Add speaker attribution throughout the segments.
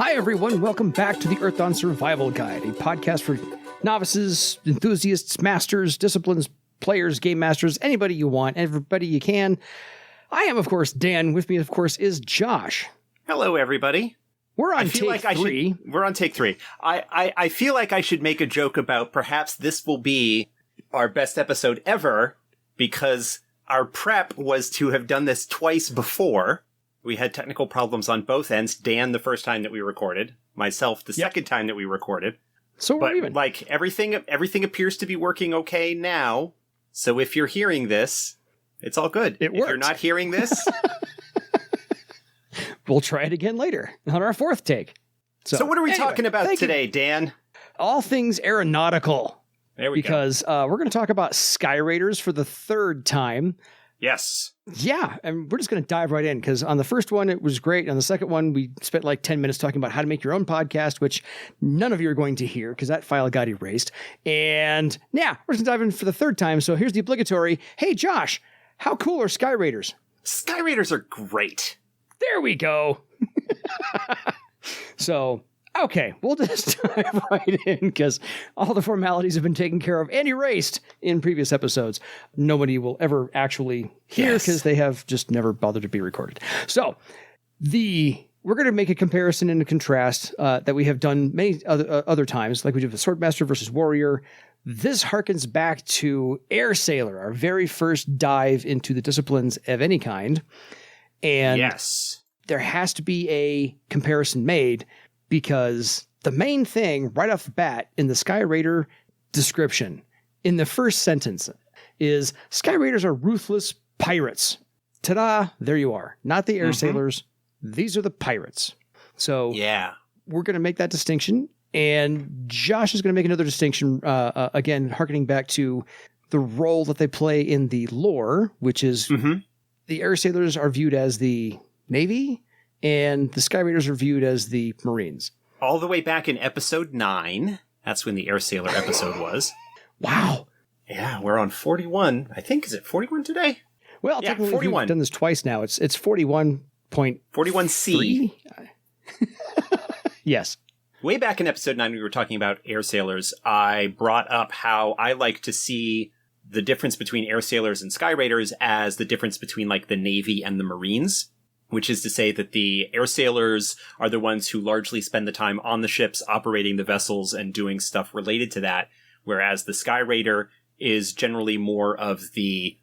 Speaker 1: Hi, everyone. Welcome back to the Earth on Survival Guide, a podcast for novices, enthusiasts, masters, disciplines, players, game masters, anybody you want, everybody you can. I am, of course, Dan. With me, of course, is Josh.
Speaker 2: Hello, everybody.
Speaker 1: We're on take three.
Speaker 2: We're on take three. I feel like I should make a joke about perhaps this will be our best episode ever because our prep was to have done this twice before. We had technical problems on both ends. Dan, the first time that we recorded. Myself, the second time that we recorded.
Speaker 1: So we're even.
Speaker 2: Like, everything appears to be working okay now. So if you're hearing this, it's all good.
Speaker 1: It worked.
Speaker 2: If you're not hearing this...
Speaker 1: We'll try it again later on our fourth take.
Speaker 2: So what are we talking about today, Dan?
Speaker 1: All things aeronautical.
Speaker 2: There we go.
Speaker 1: Because we're going to talk about Sky Raiders for the third time.
Speaker 2: Yes.
Speaker 1: Yeah, and we're just going to dive right in because on the first one, it was great. On the second one, we spent like 10 minutes talking about how to make your own podcast, which none of you are going to hear because that file got erased. And yeah, we're just going to dive in for the third time. So here's the obligatory. Hey, Josh, how cool are Sky Raiders?
Speaker 2: Sky Raiders are great.
Speaker 1: There we go. So, okay, we'll just dive right in because all the formalities have been taken care of and erased in previous episodes. Nobody will ever actually hear because they have just never bothered to be recorded. So, we're going to make a comparison and a contrast that we have done many other times, like we did with Swordmaster versus Warrior. This harkens back to Air Sailor, our very first dive into the disciplines of any kind. And there has to be a comparison made because the main thing right off the bat in the Sky Raider description in the first sentence is Sky Raiders are ruthless pirates. Ta-da, there you are. Not the air sailors. These are the pirates. So we're going to make that distinction. And Josh is going to make another distinction, again, harkening back to the role that they play in the lore, which is the air sailors are viewed as the Navy and the Sky Raiders are viewed as the Marines.
Speaker 2: All the way back in episode 9. That's when the Air Sailor episode was.
Speaker 1: Wow.
Speaker 2: Yeah, we're on 41. I think, is it 41 today?
Speaker 1: Well, technically 41. We've done this twice now. It's 41.41C. Yes.
Speaker 2: Way back in episode 9, we were talking about air sailors. I brought up how I like to see the difference between air sailors and Sky Raiders as the difference between like the Navy and the Marines, which is to say that the air sailors are the ones who largely spend the time on the ships, operating the vessels and doing stuff related to that, whereas the Sky Raider is generally more of the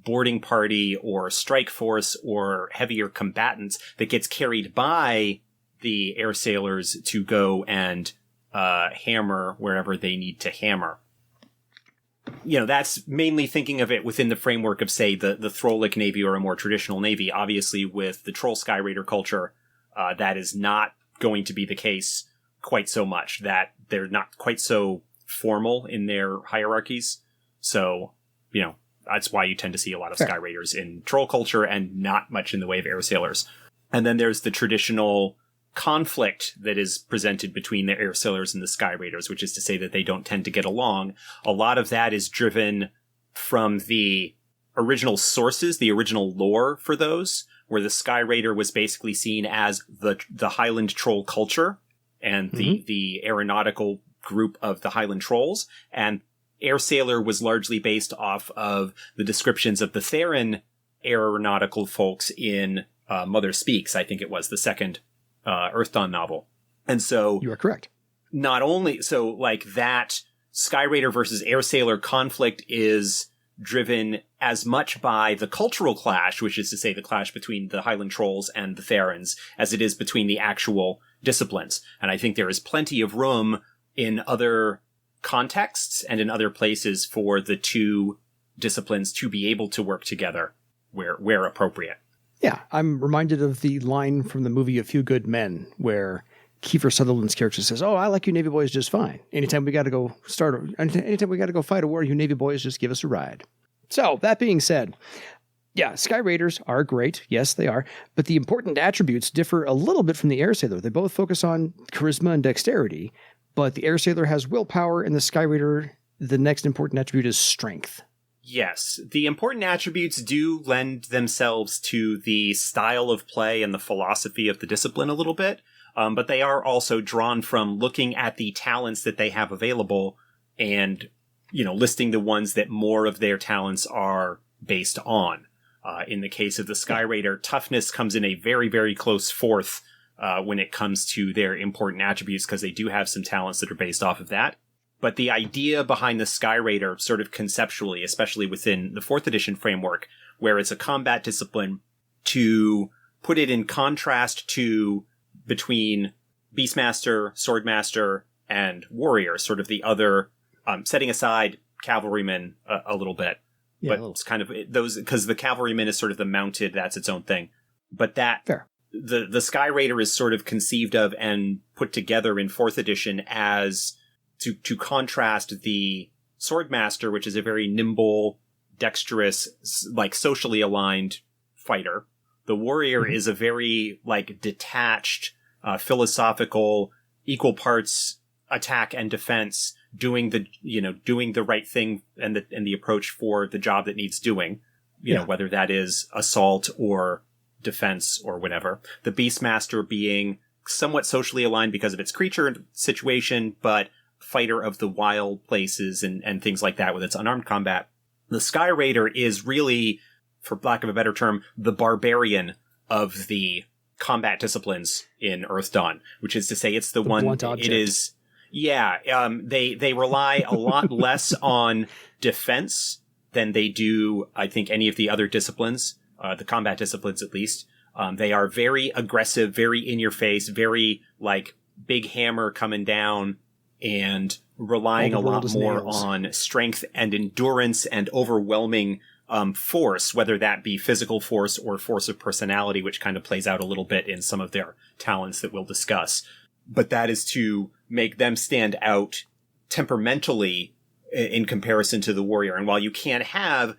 Speaker 2: boarding party or strike force or heavier combatants that gets carried by the air sailors to go and hammer wherever they need to hammer. You know, that's mainly thinking of it within the framework of, say, the Throlic Navy or a more traditional Navy. Obviously, with the Troll Sky Raider culture, that is not going to be the case quite so much, that they're not quite so formal in their hierarchies. So, you know, that's why you tend to see a lot of Sky Raiders in Troll culture and not much in the way of air sailors. And then there's the traditional conflict that is presented between the air sailors and the Sky Raiders, which is to say that they don't tend to get along. A lot of that is driven from the original sources, the original lore for those, where the Sky Raider was basically seen as the Highland Troll culture and the aeronautical group of the Highland Trolls, and Air Sailor was largely based off of the descriptions of the Theran aeronautical folks in Mother Speaks, I think it was, the second Earth Dawn novel. And so
Speaker 1: you are correct.
Speaker 2: Not only so like that Sky Raider versus Air Sailor conflict is driven as much by the cultural clash, which is to say the clash between the Highland Trolls and the Therans, as it is between the actual disciplines. And I think there is plenty of room in other contexts and in other places for the two disciplines to be able to work together where appropriate.
Speaker 1: Yeah, I'm reminded of the line from the movie A Few Good Men, where Kiefer Sutherland's character says, "Oh, I like you Navy boys just fine. Anytime we got to go fight a war, you Navy boys just give us a ride." So, that being said, yeah, Sky Raiders are great. Yes, they are. But the important attributes differ a little bit from the Air Sailor. They both focus on charisma and dexterity, but the Air Sailor has willpower, and the Sky Raider, the next important attribute is strength.
Speaker 2: Yes, the important attributes do lend themselves to the style of play and the philosophy of the discipline a little bit. But they are also drawn from looking at the talents that they have available and, listing the ones that more of their talents are based on. In the case of the Sky Raider, toughness comes in a very, very close fourth when it comes to their important attributes, because they do have some talents that are based off of that. But the idea behind the Sky Raider, sort of conceptually, especially within the 4th edition framework, where it's a combat discipline, to put it in contrast to between Beastmaster, Swordmaster, and Warrior, sort of the other, setting aside Cavalryman a little bit.
Speaker 1: Yeah,
Speaker 2: but it's kind of those, because the Cavalryman is sort of the mounted, that's its own thing. But that,
Speaker 1: fair.
Speaker 2: The Sky Raider is sort of conceived of and put together in 4th edition as to contrast the Swordmaster, which is a very nimble, dexterous, like socially aligned fighter. The Warrior is a very like detached, philosophical, equal parts attack and defense, doing the right thing and the approach for the job that needs doing, whether that is assault or defense or whatever. The Beastmaster being somewhat socially aligned because of its creature situation, but fighter of the wild places and things like that with its unarmed combat. The Sky Raider is really, for lack of a better term, the barbarian of the combat disciplines in Earth Dawn, which is to say it's the one, it is, they rely a lot less on defense than they do, I think, any of the other disciplines, the combat disciplines at least. They are very aggressive, very in your face, very like big hammer coming down, and relying a lot more on strength and endurance and overwhelming force, whether that be physical force or force of personality, which kind of plays out a little bit in some of their talents that we'll discuss. But that is to make them stand out temperamentally in comparison to the Warrior. And while you can have,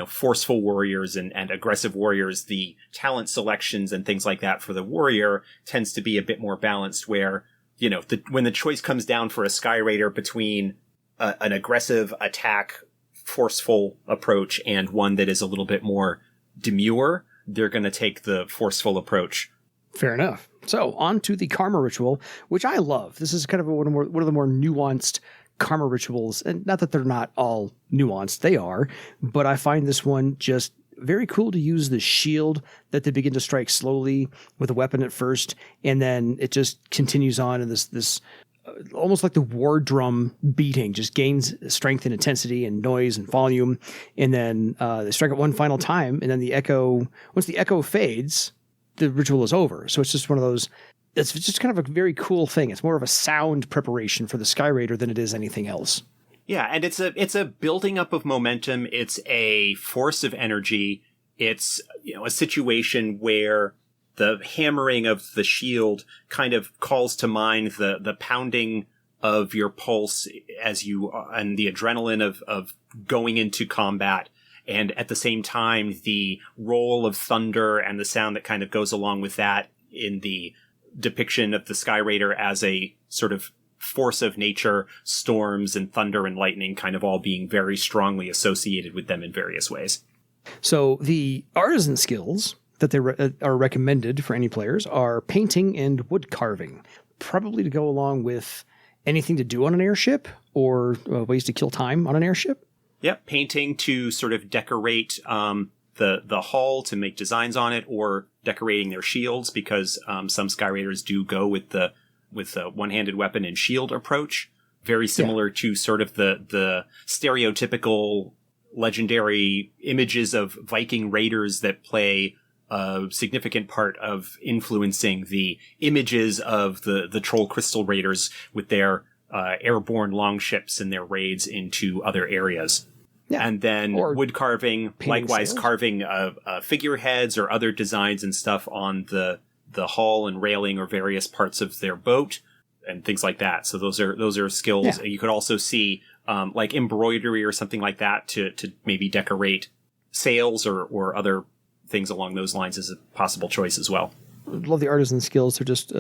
Speaker 2: forceful warriors and aggressive warriors, the talent selections and things like that for the Warrior tends to be a bit more balanced, where when the choice comes down for a Sky Raider between an aggressive attack, forceful approach and one that is a little bit more demure, they're going to take the forceful approach.
Speaker 1: Fair enough. So on to the Karma Ritual, which I love. This is kind of one of the more nuanced Karma Rituals, and not that they're not all nuanced, they are, but I find this one just very cool to use the shield that they begin to strike slowly with a weapon at first, and then it just continues on in this almost like the war drum beating, just gains strength and intensity and noise and volume, and then they strike it one final time, and then once the echo fades, the ritual is over. So it's just one of those, it's just kind of a very cool thing. It's more of a sound preparation for the Sky Raider than it is anything else.
Speaker 2: Yeah, and it's a building up of momentum. It's a force of energy. It's a situation where the hammering of the shield kind of calls to mind the pounding of your pulse as you and the adrenaline of going into combat, and at the same time the roll of thunder and the sound that kind of goes along with that in the depiction of the Sky Raider as a sort of force of nature, storms and thunder and lightning kind of all being very strongly associated with them in various ways.
Speaker 1: So the artisan skills that they are recommended for any players are painting and wood carving, probably to go along with anything to do on an airship or ways to kill time on an airship.
Speaker 2: Yep, painting to sort of decorate the hull, to make designs on it, or decorating their shields, because some Sky Raiders do go with the one-handed weapon and shield approach, very similar to sort of the stereotypical legendary images of Viking raiders that play a significant part of influencing the images of the Troll Crystal Raiders with their airborne longships and their raids into other areas. Yeah. And then wood carving, likewise sails. Carving figureheads or other designs and stuff on the hull and railing or various parts of their boat and things like that. So those are skills. Yeah. You could also see like embroidery or something like that to maybe decorate sails or other things along those lines as a possible choice as well.
Speaker 1: Love the artisan skills. They're just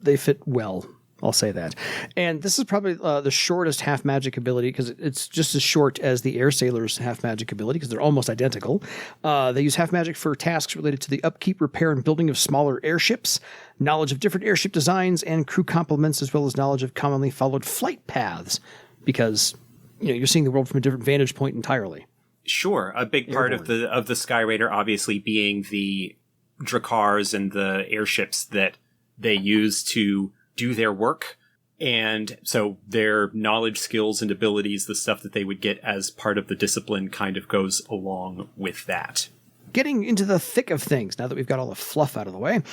Speaker 1: they fit well I'll say that. And this is probably the shortest half magic ability because it's just as short as the Air Sailor's half magic ability because they're almost identical. They use half magic for tasks related to the upkeep, repair, and building of smaller airships, knowledge of different airship designs and crew complements, as well as knowledge of commonly followed flight paths because you're seeing the world from a different vantage point entirely.
Speaker 2: Sure. A big part of the Sky Raider obviously being the Drakars and the airships that they use to do their work. And so their knowledge, skills, and abilities, the stuff that they would get as part of the discipline kind of goes along with that.
Speaker 1: Getting into the thick of things, now that we've got all the fluff out of the way,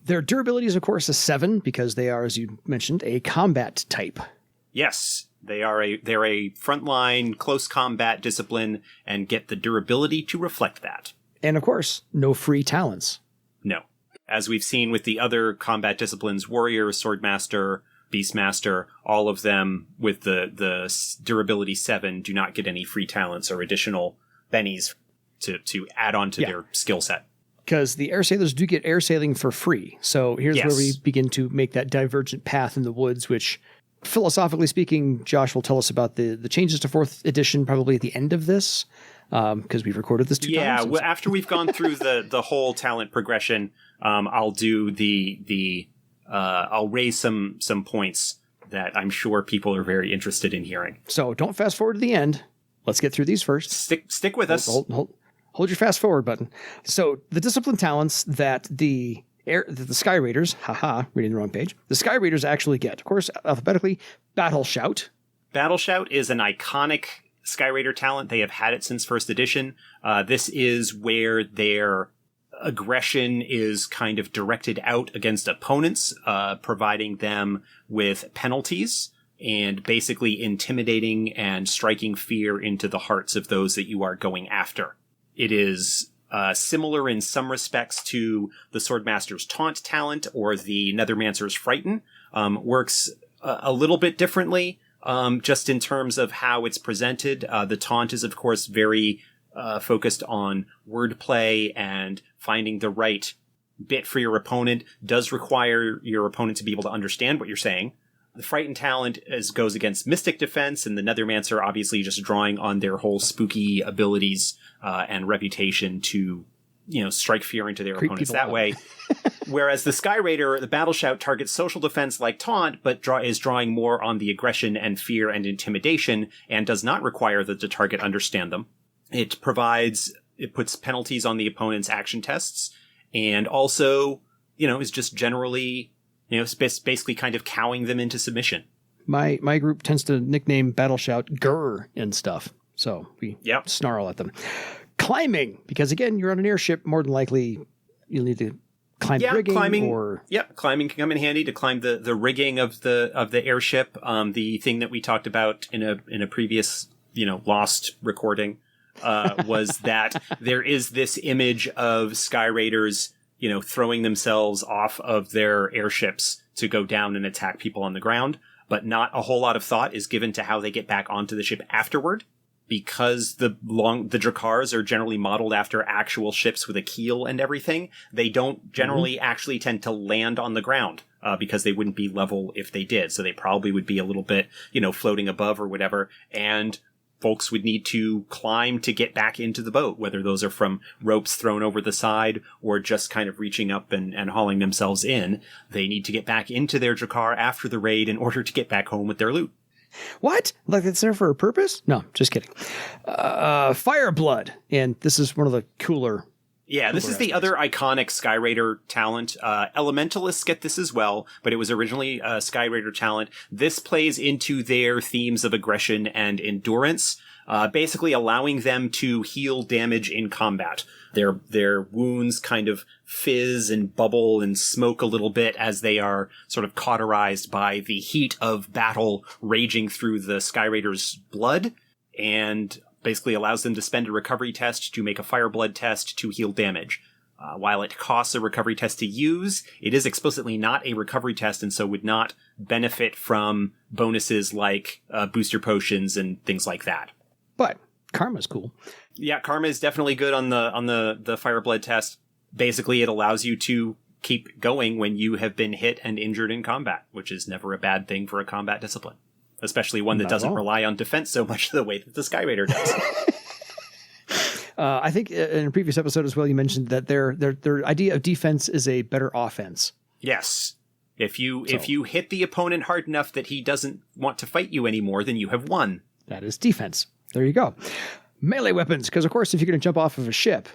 Speaker 1: their durability is, of course, a 7 because they are, as you mentioned, a combat type.
Speaker 2: Yes, they're a frontline, close combat discipline and get the durability to reflect that.
Speaker 1: And, of course, no free talents.
Speaker 2: No. As we've seen with the other combat disciplines, Warrior, Swordmaster, Beastmaster, all of them with the durability 7 do not get any free talents or additional bennies to add on to their skill set.
Speaker 1: Because the Air Sailors do get air sailing for free. So here's where we begin to make that divergent path in the woods, which, philosophically speaking, Josh will tell us about the changes to 4th edition probably at the end of this. Because we've recorded this 2 times.
Speaker 2: Yeah, after we've gone through the whole talent progression, I'll do I'll raise some points that I'm sure people are very interested in hearing.
Speaker 1: So don't fast forward to the end. Let's get through these first.
Speaker 2: Stick with us.
Speaker 1: Hold your fast forward button. So the discipline talents that the Sky Raiders, reading the wrong page. The Sky Raiders actually get, of course, alphabetically, Battle Shout.
Speaker 2: Battle Shout is an iconic Sky Raider talent. They have had it since 1st edition. This is where their aggression is kind of directed out against opponents, providing them with penalties and basically intimidating and striking fear into the hearts of those that you are going after. It is similar in some respects to the Swordmaster's Taunt talent or the Nethermancer's Frighten. Works a little bit differently. Just in terms of how it's presented. The taunt is, of course, very focused on wordplay and finding the right bit for your opponent. Does require your opponent to be able to understand what you're saying. The Frightened talent goes against Mystic Defense, and the Nethermancer obviously just drawing on their whole spooky abilities and reputation to strike fear into their opponents that way. Whereas the Sky Raider, the Battle Shout targets social defense like Taunt, but is drawing more on the aggression and fear and intimidation and does not require that the target understand them. It puts penalties on the opponent's action tests and also, is just generally, basically kind of cowing them into submission.
Speaker 1: My group tends to nickname Battle Shout Grr and stuff. So we snarl at them. Climbing, because again, you're on an airship, more than likely you'll need to climb rigging.
Speaker 2: Climbing can come in handy to climb the rigging of the airship. The thing that we talked about in a previous Lost recording was that there is this image of Sky Raiders throwing themselves off of their airships to go down and attack people on the ground, but not a whole lot of thought is given to how they get back onto the ship afterward. Because the Drakars are generally modeled after actual ships with a keel and everything, they don't generally actually tend to land on the ground because they wouldn't be level if they did. So they probably would be a little bit, floating above or whatever. And folks would need to climb to get back into the boat, whether those are from ropes thrown over the side or just kind of reaching up and hauling themselves in. They need to get back into their Drakar after the raid in order to get back home with their loot.
Speaker 1: What? Like it's there for a purpose? No, just kidding. Fireblood. And this is one of the cooler.
Speaker 2: Yeah, this is the other iconic Sky Raider talent. Elementalists get this as well, but it was originally a Sky Raider talent. This plays into their themes of aggression and endurance, basically allowing them to heal damage in combat. Their wounds kind of fizz and bubble and smoke a little bit as they are sort of cauterized by the heat of battle raging through the Sky Raider's blood, and basically allows them to spend a recovery test to make a Fireblood test to heal damage. While it costs a recovery test to use, it is explicitly not a recovery test and so would not benefit from bonuses like booster potions and things like that.
Speaker 1: But Karma's cool.
Speaker 2: Yeah, Karma is definitely good on the Fireblood test. Basically, it allows you to keep going when you have been hit and injured in combat, which is never a bad thing for a combat discipline, especially one that doesn't rely on defense so much the way that the Sky Raider does.
Speaker 1: I think in a previous episode as well, you mentioned that their idea of defense is a better offense.
Speaker 2: Yes. If you hit the opponent hard enough that he doesn't want to fight you anymore, then you have won.
Speaker 1: That is defense. There you go. Melee weapons, because of course, if you're going to jump off of a ship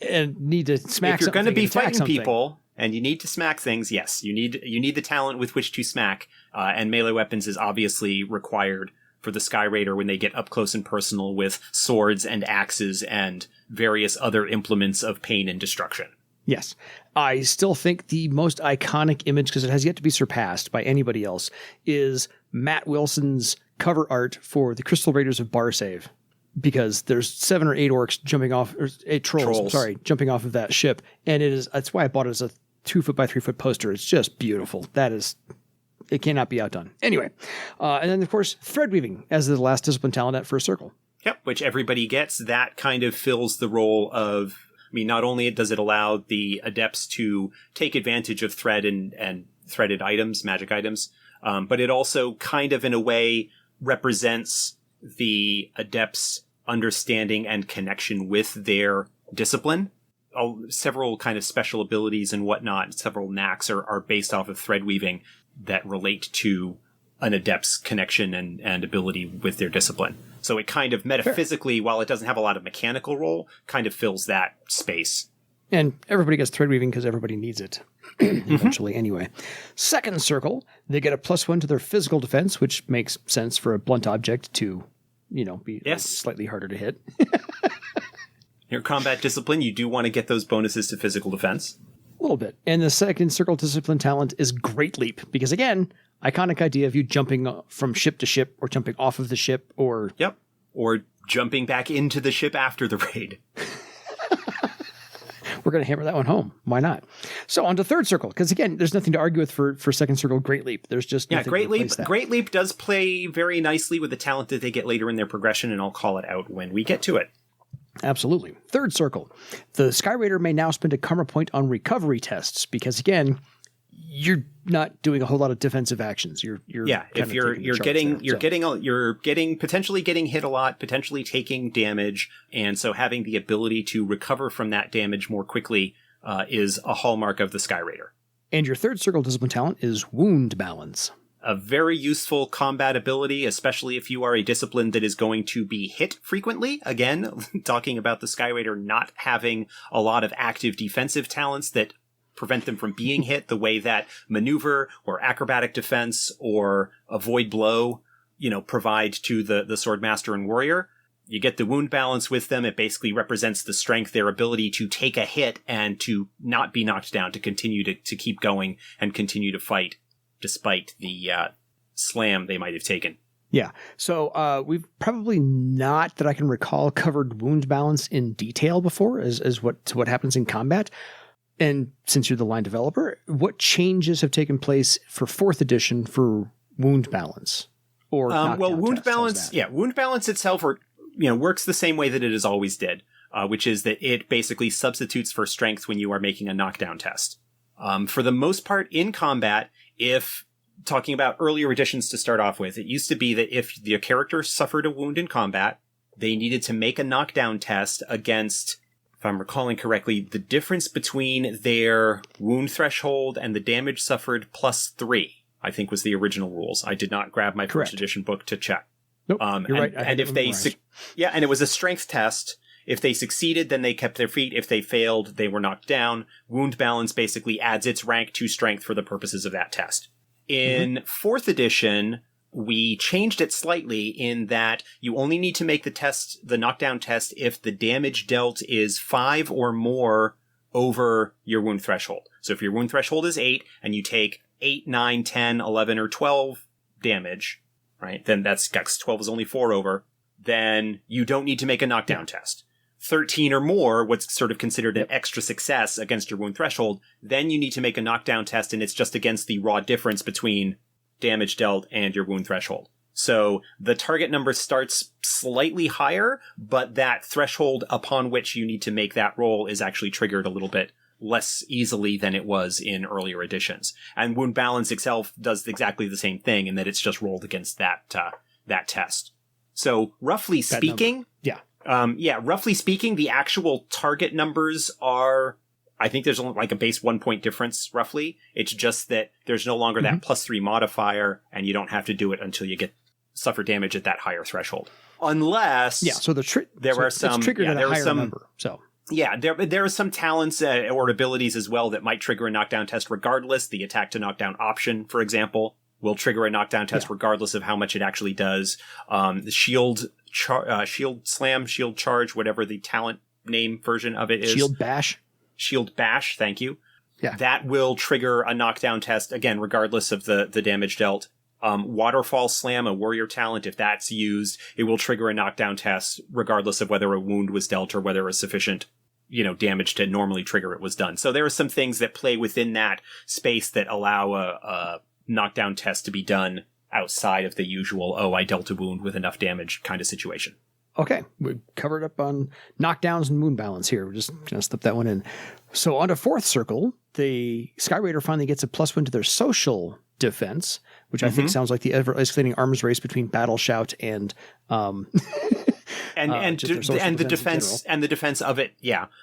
Speaker 1: and need to smack,
Speaker 2: if you're going to be fighting
Speaker 1: something,
Speaker 2: people and you need to smack things, yes, you need the talent with which to smack, and melee weapons is obviously required for the Sky Raider when they get up close and personal with swords and axes and various other implements of pain and destruction.
Speaker 1: Yes. I still think the most iconic image, because it has yet to be surpassed by anybody else, is Matt Wilson's cover art for the Crystal Raiders of Barsave. Because there's 7 or 8 orcs jumping off, or 8 trolls, jumping off of that ship. And that's why I bought it as a 2 foot by 3 foot poster. It's just beautiful. It cannot be outdone. Anyway. And then of course, thread weaving as the last discipline talent at First Circle.
Speaker 2: Yep. Which everybody gets. That kind of fills the role of, not only does it allow the adepts to take advantage of thread and threaded items, magic items, but it also kind of in a way represents the adepts' understanding and connection with their discipline. Several kind of special abilities and whatnot, several knacks are based off of thread weaving that relate to an adept's connection and ability with their discipline. So it kind of metaphysically, while it doesn't have a lot of mechanical role, kind of fills that space.
Speaker 1: And everybody gets thread weaving because everybody needs it eventually anyway. Second circle, they get a +1 to their physical defense, which makes sense for a blunt object to be slightly harder to hit.
Speaker 2: Your combat discipline, you do want to get those bonuses to physical defense.
Speaker 1: A little bit. And the second circle discipline talent is Great Leap, because again, iconic idea of you jumping from ship to ship or jumping off of the ship or...
Speaker 2: Yep. Or jumping back into the ship after the raid.
Speaker 1: We're going to hammer that one home. Why not? So on to third circle, because again, there's nothing to argue with for second circle Great Leap. There's just nothing
Speaker 2: Great
Speaker 1: to
Speaker 2: Leap.
Speaker 1: replace that.
Speaker 2: Great Leap does play very nicely with the talent that they get later in their progression, and I'll call it out when we get to it.
Speaker 1: Absolutely. Third circle. The Sky Raider may now spend a karma point on recovery tests, because again, you're not doing a whole lot of defensive actions. You're
Speaker 2: if you're potentially getting hit a lot, potentially taking damage, and so having the ability to recover from that damage more quickly is a hallmark of the Sky Raider.
Speaker 1: And your third circle discipline talent is wound balance.
Speaker 2: A very useful combat ability, especially if you are a discipline that is going to be hit frequently. Again, talking about the Sky Raider not having a lot of active defensive talents that prevent them from being hit the way that maneuver or acrobatic defense or avoid blow, provide to the swordmaster and warrior. You get the wound balance with them. It basically represents the strength, their ability to take a hit and to not be knocked down, to continue to keep going and continue to fight despite the slam they might have taken.
Speaker 1: Yeah. So we've probably not, that I can recall, covered wound balance in detail before as what happens in combat. And since you're the line developer, what changes have taken place for 4th edition for wound balance? Or
Speaker 2: wound balance, wound balance itself works the same way that it has always did, which is that it basically substitutes for strength when you are making a knockdown test. For the most part in combat, if talking about earlier editions to start off with, it used to be that if the character suffered a wound in combat, they needed to make a knockdown test against, if I'm recalling correctly, the difference between their wound threshold and the damage suffered +3, I think was the original rules. I did not grab my first edition book to check.
Speaker 1: Nope, you're right.
Speaker 2: And if they, and it was a strength test. If they succeeded, then they kept their feet. If they failed, they were knocked down. Wound balance basically adds its rank to strength for the purposes of that test. In 4th edition, we changed it slightly in that you only need to make the knockdown test if the damage dealt is 5 or more over your wound threshold. So if your wound threshold is 8 and you take 8, 9, 10, 11, or 12 damage, right? Then that's 12 is only 4 over. Then you don't need to make a knockdown test. 13 or more, what's sort of considered an extra success against your wound threshold, then you need to make a knockdown test, and it's just against the raw difference between damage dealt and your wound threshold. So the target number starts slightly higher, but that threshold upon which you need to make that roll is actually triggered a little bit less easily than it was in earlier editions. And Wound Balance itself does exactly the same thing in that it's just rolled against that test. So roughly speaking, roughly speaking, the actual target numbers are, I think there's only like a base 1 point difference roughly. It's just that there's no longer that +3 modifier, and you don't have to do it until you suffer damage at that higher threshold. Unless there are some number. So yeah, there are some talents or abilities as well that might trigger a knockdown test regardless. The attack to knockdown option, for example, will trigger a knockdown test regardless of how much it actually does. The shield slam, shield charge, whatever the talent name version of it is. Shield bash, thank you. Yeah. That will trigger a knockdown test, again, regardless of the damage dealt. Waterfall Slam, a warrior talent, if that's used, it will trigger a knockdown test regardless of whether a wound was dealt or whether a sufficient, damage to normally trigger it was done. So there are some things that play within that space that allow a knockdown test to be done outside of the usual, I dealt a wound with enough damage kind of situation.
Speaker 1: Okay, we covered up on knockdowns and wound balance here. We're just going to slip that one in. So on to fourth circle, the Sky Raider finally gets a +1 to their social defense, which I think sounds like the ever-escalating arms race between Battle Shout and
Speaker 2: and the defense of it,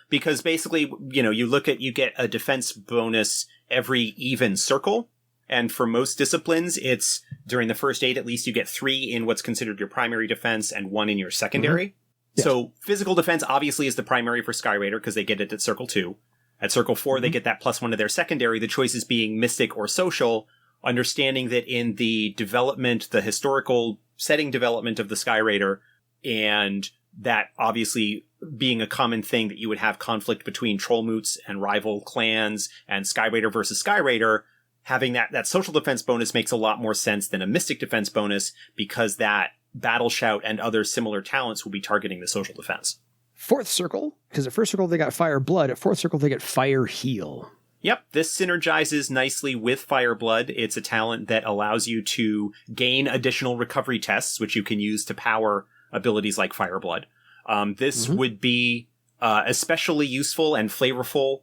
Speaker 2: because basically, you get a defense bonus every even circle. And for most disciplines, it's during the first 8, at least you get 3 in what's considered your primary defense and 1 in your secondary. Yes. So physical defense obviously is the primary for Sky Raider because they get it at circle 2. At circle 4, they get that +1 to their secondary. The choices being mystic or social, understanding that in the development, the historical setting development of the Sky Raider, and that obviously being a common thing that you would have conflict between Trollmoots and rival clans and Sky Raider versus Sky Raider, having that social defense bonus makes a lot more sense than a mystic defense bonus because that Battle Shout and other similar talents will be targeting the social defense.
Speaker 1: Fourth circle, because at first circle they got Fire Blood, at fourth circle they get Fire Heal.
Speaker 2: Yep, this synergizes nicely with Fire Blood. It's a talent that allows you to gain additional recovery tests, which you can use to power abilities like Fire Blood. This would be especially useful and flavorful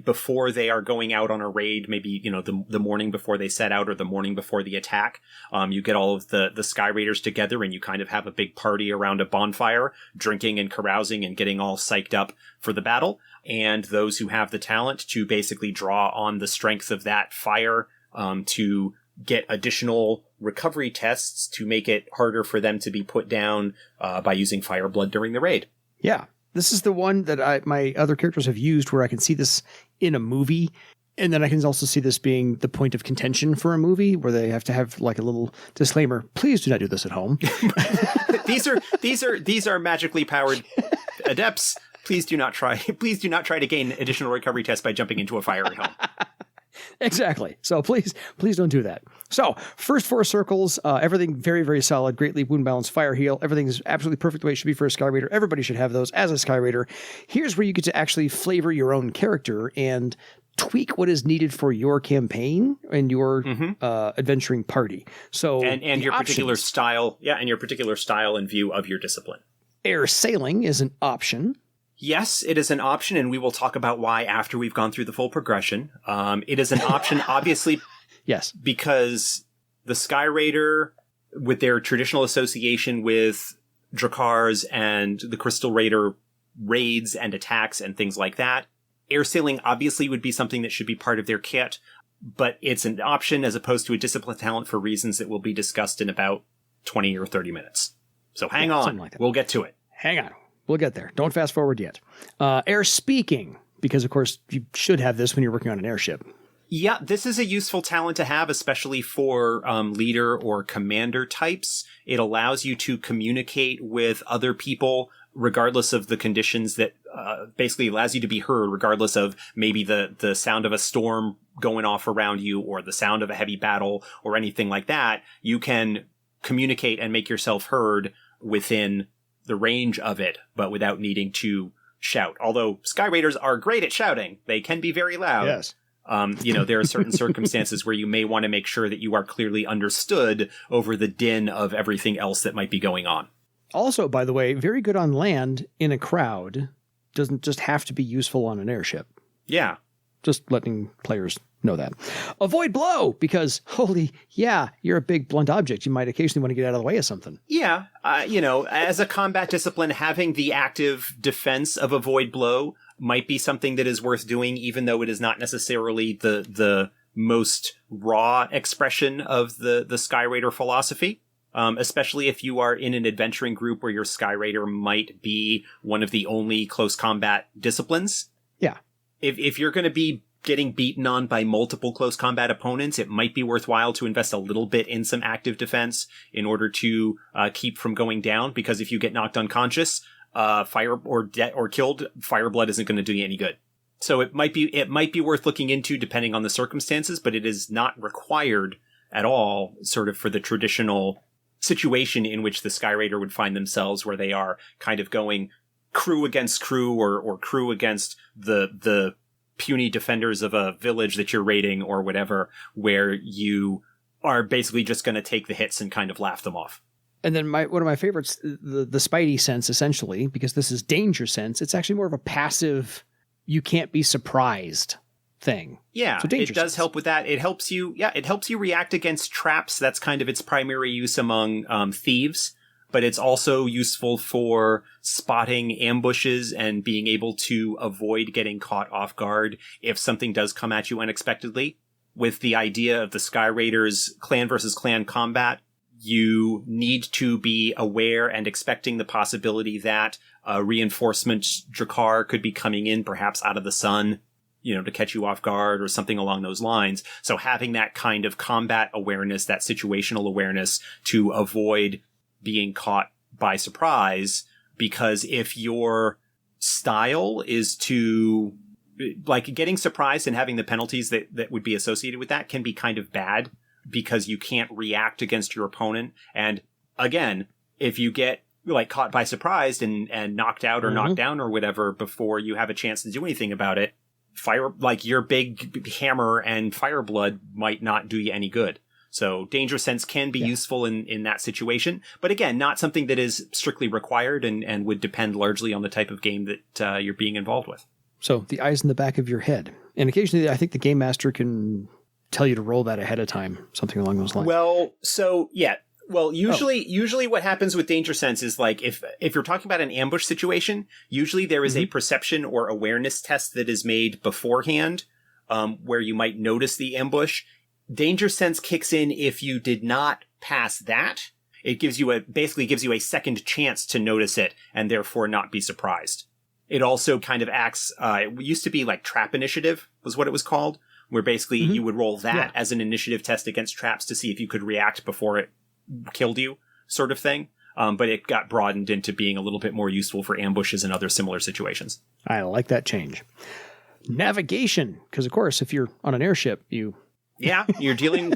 Speaker 2: before they are going out on a raid, maybe, the morning before they set out or the morning before the attack. You get all of the Sky Raiders together and you kind of have a big party around a bonfire, drinking and carousing and getting all psyched up for the battle. And those who have the talent to basically draw on the strength of that fire, to get additional recovery tests to make it harder for them to be put down, by using Fire Blood during the raid.
Speaker 1: Yeah. This is the one that my other characters have used where I can see this in a movie. And then I can also see this being the point of contention for a movie where they have to have like a little disclaimer. Please do not do this at home.
Speaker 2: These are magically powered adepts. Please do not try to gain additional recovery tests by jumping into a fiery home.
Speaker 1: Exactly. So please don't do that. So first 4 circles, everything very, very solid. Great Leap, Wound Balance, Fire Heal. Everything is absolutely perfect the way it should be for a Sky Raider. Everybody should have those as a Sky Raider. Here's where you get to actually flavor your own character and tweak what is needed for your campaign and your adventuring party. So
Speaker 2: and your particular style, and your particular style and view of your discipline.
Speaker 1: Air sailing is an option.
Speaker 2: Yes, it is an option, and we will talk about why after we've gone through the full progression. It is an option, obviously,
Speaker 1: yes,
Speaker 2: because the Sky Raider, with their traditional association with Drakars and the Crystal Raider raids and attacks and things like that, air sailing obviously would be something that should be part of their kit, but it's an option as opposed to a discipline talent for reasons that will be discussed in about 20 or 30 minutes. So hang on, like we'll get to it.
Speaker 1: Hang on. We'll get there. Don't fast forward yet. Air speaking, because of course you should have this when you're working on an airship.
Speaker 2: Yeah, this is a useful talent to have, especially for leader or commander types. It allows you to communicate with other people regardless of the conditions that basically allows you to be heard, regardless of maybe the sound of a storm going off around you or the sound of a heavy battle or anything like that. You can communicate and make yourself heard within the range of it, but without needing to shout. Although Sky Raiders are great at shouting. They can be very loud.
Speaker 1: Yes.
Speaker 2: There are certain circumstances where you may want to make sure that you are clearly understood over the din of everything else that might be going on.
Speaker 1: Also, by the way, very good on land in a crowd. Doesn't just have to be useful on an airship.
Speaker 2: Yeah.
Speaker 1: Just letting players know that. Avoid blow, because you're a big blunt object. You might occasionally want to get out of the way of something.
Speaker 2: Yeah. As a combat discipline, having the active defense of avoid blow might be something that is worth doing, even though it is not necessarily the most raw expression of the Sky Raider philosophy. Especially if you are in an adventuring group where your Sky Raider might be one of the only close combat disciplines.
Speaker 1: Yeah.
Speaker 2: If you're going to be getting beaten on by multiple close combat opponents, it might be worthwhile to invest a little bit in some active defense in order to keep from going down. Because if you get knocked unconscious, fire or killed, Fireblood isn't going to do you any good. So it might be worth looking into depending on the circumstances, but it is not required at all, sort of for the traditional situation in which the Sky Raider would find themselves, where they are kind of going crew against crew or crew against the puny defenders of a village that you're raiding or whatever, where you are basically just going to take the hits and kind of laugh them off.
Speaker 1: And then one of my favorites, the Spidey sense, essentially, because this is danger sense, it's actually more of a passive, you can't be surprised thing.
Speaker 2: Yeah,
Speaker 1: so
Speaker 2: it does help with that. It helps you react against traps. That's kind of its primary use among thieves, but it's also useful for spotting ambushes and being able to avoid getting caught off guard if something does come at you unexpectedly. With the idea of the Sky Raiders clan versus clan combat, you need to be aware and expecting the possibility that a reinforcement Drakkar could be coming in, perhaps out of the sun, to catch you off guard or something along those lines. So having that kind of combat awareness, that situational awareness to avoid being caught by surprise, because if your style is to, like, getting surprised and having the penalties that would be associated with that can be kind of bad because you can't react against your opponent. And again, if you get caught by surprise and knocked out or knocked down or whatever before you have a chance to do anything about it, your big hammer and Fireblood might not do you any good. So danger sense can be useful in that situation. But again, not something that is strictly required and would depend largely on the type of game that you're being involved with.
Speaker 1: So the eyes in the back of your head. And occasionally I think the game master can tell you to roll that ahead of time, something along those lines. Usually what happens with danger sense is if you're talking about an ambush situation, usually there is a perception or awareness test that is made beforehand, where you might notice the ambush. Danger sense kicks in if you did not pass that. It basically gives you a second chance to notice it and therefore not be surprised. It also kind of acts, it used to be like trap initiative was what it was called, where basically you would roll that as an initiative test against traps to see if you could react before it killed you, sort of thing. But it got broadened into being a little bit more useful for ambushes and other similar situations. I like that change. Navigation, because of course, if you're on an airship, you're dealing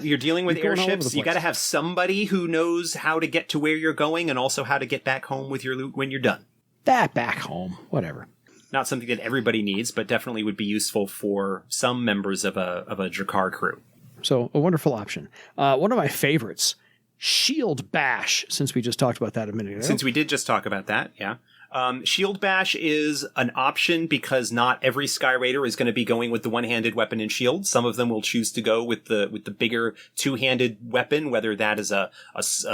Speaker 1: with airships. You got to have somebody who knows how to get to where you're going and also how to get back home with your loot when you're done. That back home, whatever.
Speaker 2: Not something that everybody needs, but definitely would be useful for some members of a Drakkar crew.
Speaker 1: So a wonderful option. One of my favorites, Shield Bash, since we just talked about that a minute ago.
Speaker 2: Since we did just talk about that, yeah. Shield Bash is an option because not every Sky Raider is going to be going with the one-handed weapon and shield. Some of them will choose to go with the bigger two-handed weapon, whether that is a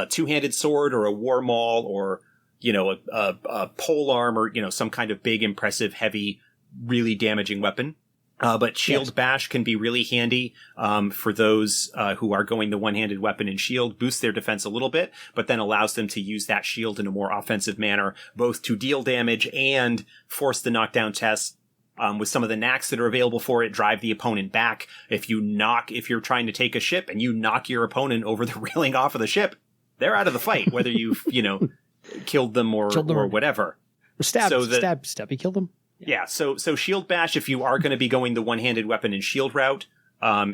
Speaker 2: two-handed sword or a war maul or a pole arm or some kind of big, impressive, heavy, really damaging weapon. But Shield Bash can be really handy for those who are going the one-handed weapon and shield, boosts their defense a little bit, but then allows them to use that shield in a more offensive manner, both to deal damage and force the knockdown test. With some of the knacks that are available for it, drive the opponent back. If you're trying to take a ship and you knock your opponent over the railing off of the ship, they're out of the fight, whether you've, killed them or whatever.
Speaker 1: Stabby killed them.
Speaker 2: Yeah, so Shield Bash, if you are going to be going the one-handed weapon and shield route,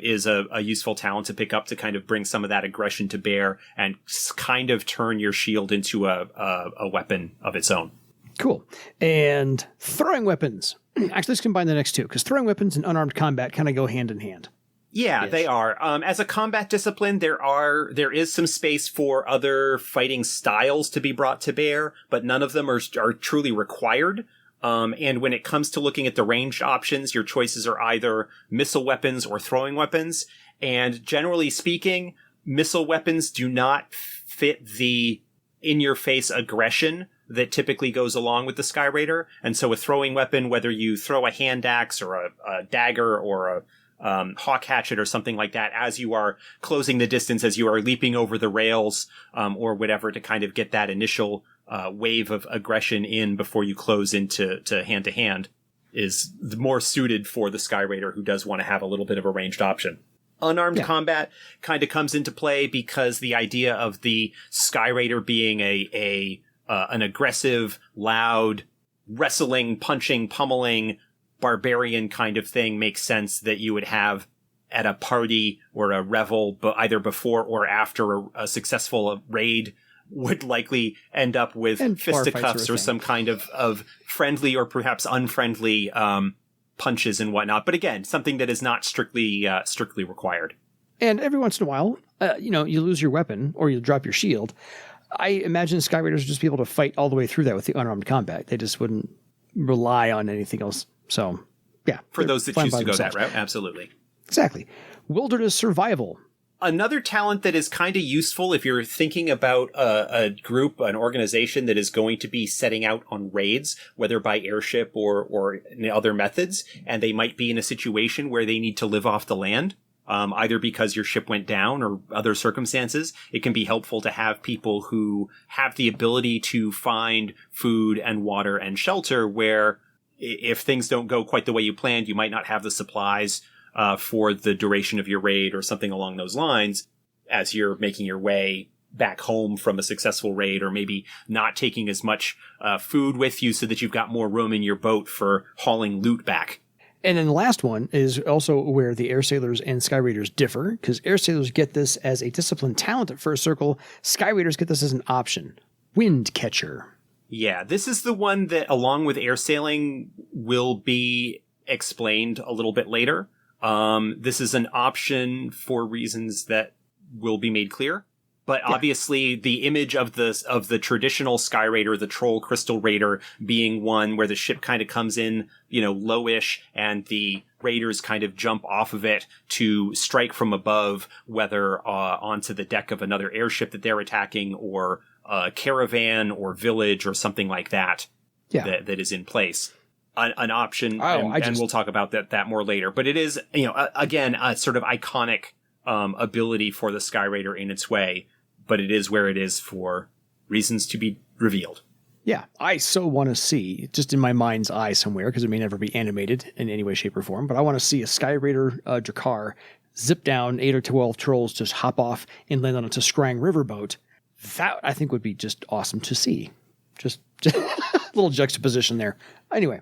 Speaker 2: is a useful talent to pick up to kind of bring some of that aggression to bear and kind of turn your shield into a weapon of its own.
Speaker 1: Cool. And throwing weapons. Actually, let's combine the next two, because throwing weapons and unarmed combat kind of go hand in hand.
Speaker 2: Yeah, they are. As a combat discipline, there is some space for other fighting styles to be brought to bear, but none of them are truly required. And when it comes to looking at the ranged options, your choices are either missile weapons or throwing weapons. And generally speaking, missile weapons do not fit the in-your-face aggression that typically goes along with the Sky Raider. And so a throwing weapon, whether you throw a hand axe or a dagger or a hawk hatchet or something like that, as you are closing the distance, as you are leaping over the rails or whatever, to kind of get that initial wave of aggression in before you close into hand-to-hand, is more suited for the Sky Raider, who does want to have a little bit of a ranged option. Unarmed combat kind of comes into play because the idea of the Sky Raider being an aggressive, loud, wrestling, punching, pummeling, barbarian kind of thing makes sense that you would have at a party or a revel, but either before or after a successful raid, would likely end up with fisticuffs or some kind of friendly or perhaps unfriendly punches and whatnot. But again, something that is not strictly required.
Speaker 1: And every once in a while, you lose your weapon or you drop your shield. I imagine Sky Raiders would just be able to fight all the way through that with the unarmed combat. They just wouldn't rely on anything else. So, yeah.
Speaker 2: For those that choose to go that route, absolutely.
Speaker 1: Exactly. Wilderness survival.
Speaker 2: Another talent that is kind of useful if you're thinking about a group, an organization that is going to be setting out on raids, whether by airship or in other methods, and they might be in a situation where they need to live off the land, either because your ship went down or other circumstances. It can be helpful to have people who have the ability to find food and water and shelter, where if things don't go quite the way you planned, you might not have the supplies for the duration of your raid or something along those lines as you're making your way back home from a successful raid, or maybe not taking as much food with you so that you've got more room in your boat for hauling loot back.
Speaker 1: And then the last one is also where the Air Sailors and Sky Raiders differ, because Air Sailors get this as a discipline talent at First Circle. Sky Raiders get this as an option. Wind Catcher.
Speaker 2: Yeah, this is the one that, along with air sailing, will be explained a little bit later. This is an option for reasons that will be made clear. But obviously, the image of the traditional Sky Raider, the Troll Crystal Raider, being one where the ship kind of comes in, lowish, and the raiders kind of jump off of it to strike from above, whether onto the deck of another airship that they're attacking, or a caravan or village or something like that. Yeah. That is in place. An option, and we'll talk about that more later. But it is, again, a sort of iconic ability for the Sky Raider in its way, but it is where it is for reasons to be revealed.
Speaker 1: Yeah, I so want to see, just in my mind's eye somewhere, because it may never be animated in any way, shape, or form, but I want to see a Sky Raider Drakkar zip down 8 or 12 trolls, just hop off and land on a Tiskrang riverboat. That, I think, would be just awesome to see. Just a little juxtaposition there. Anyway,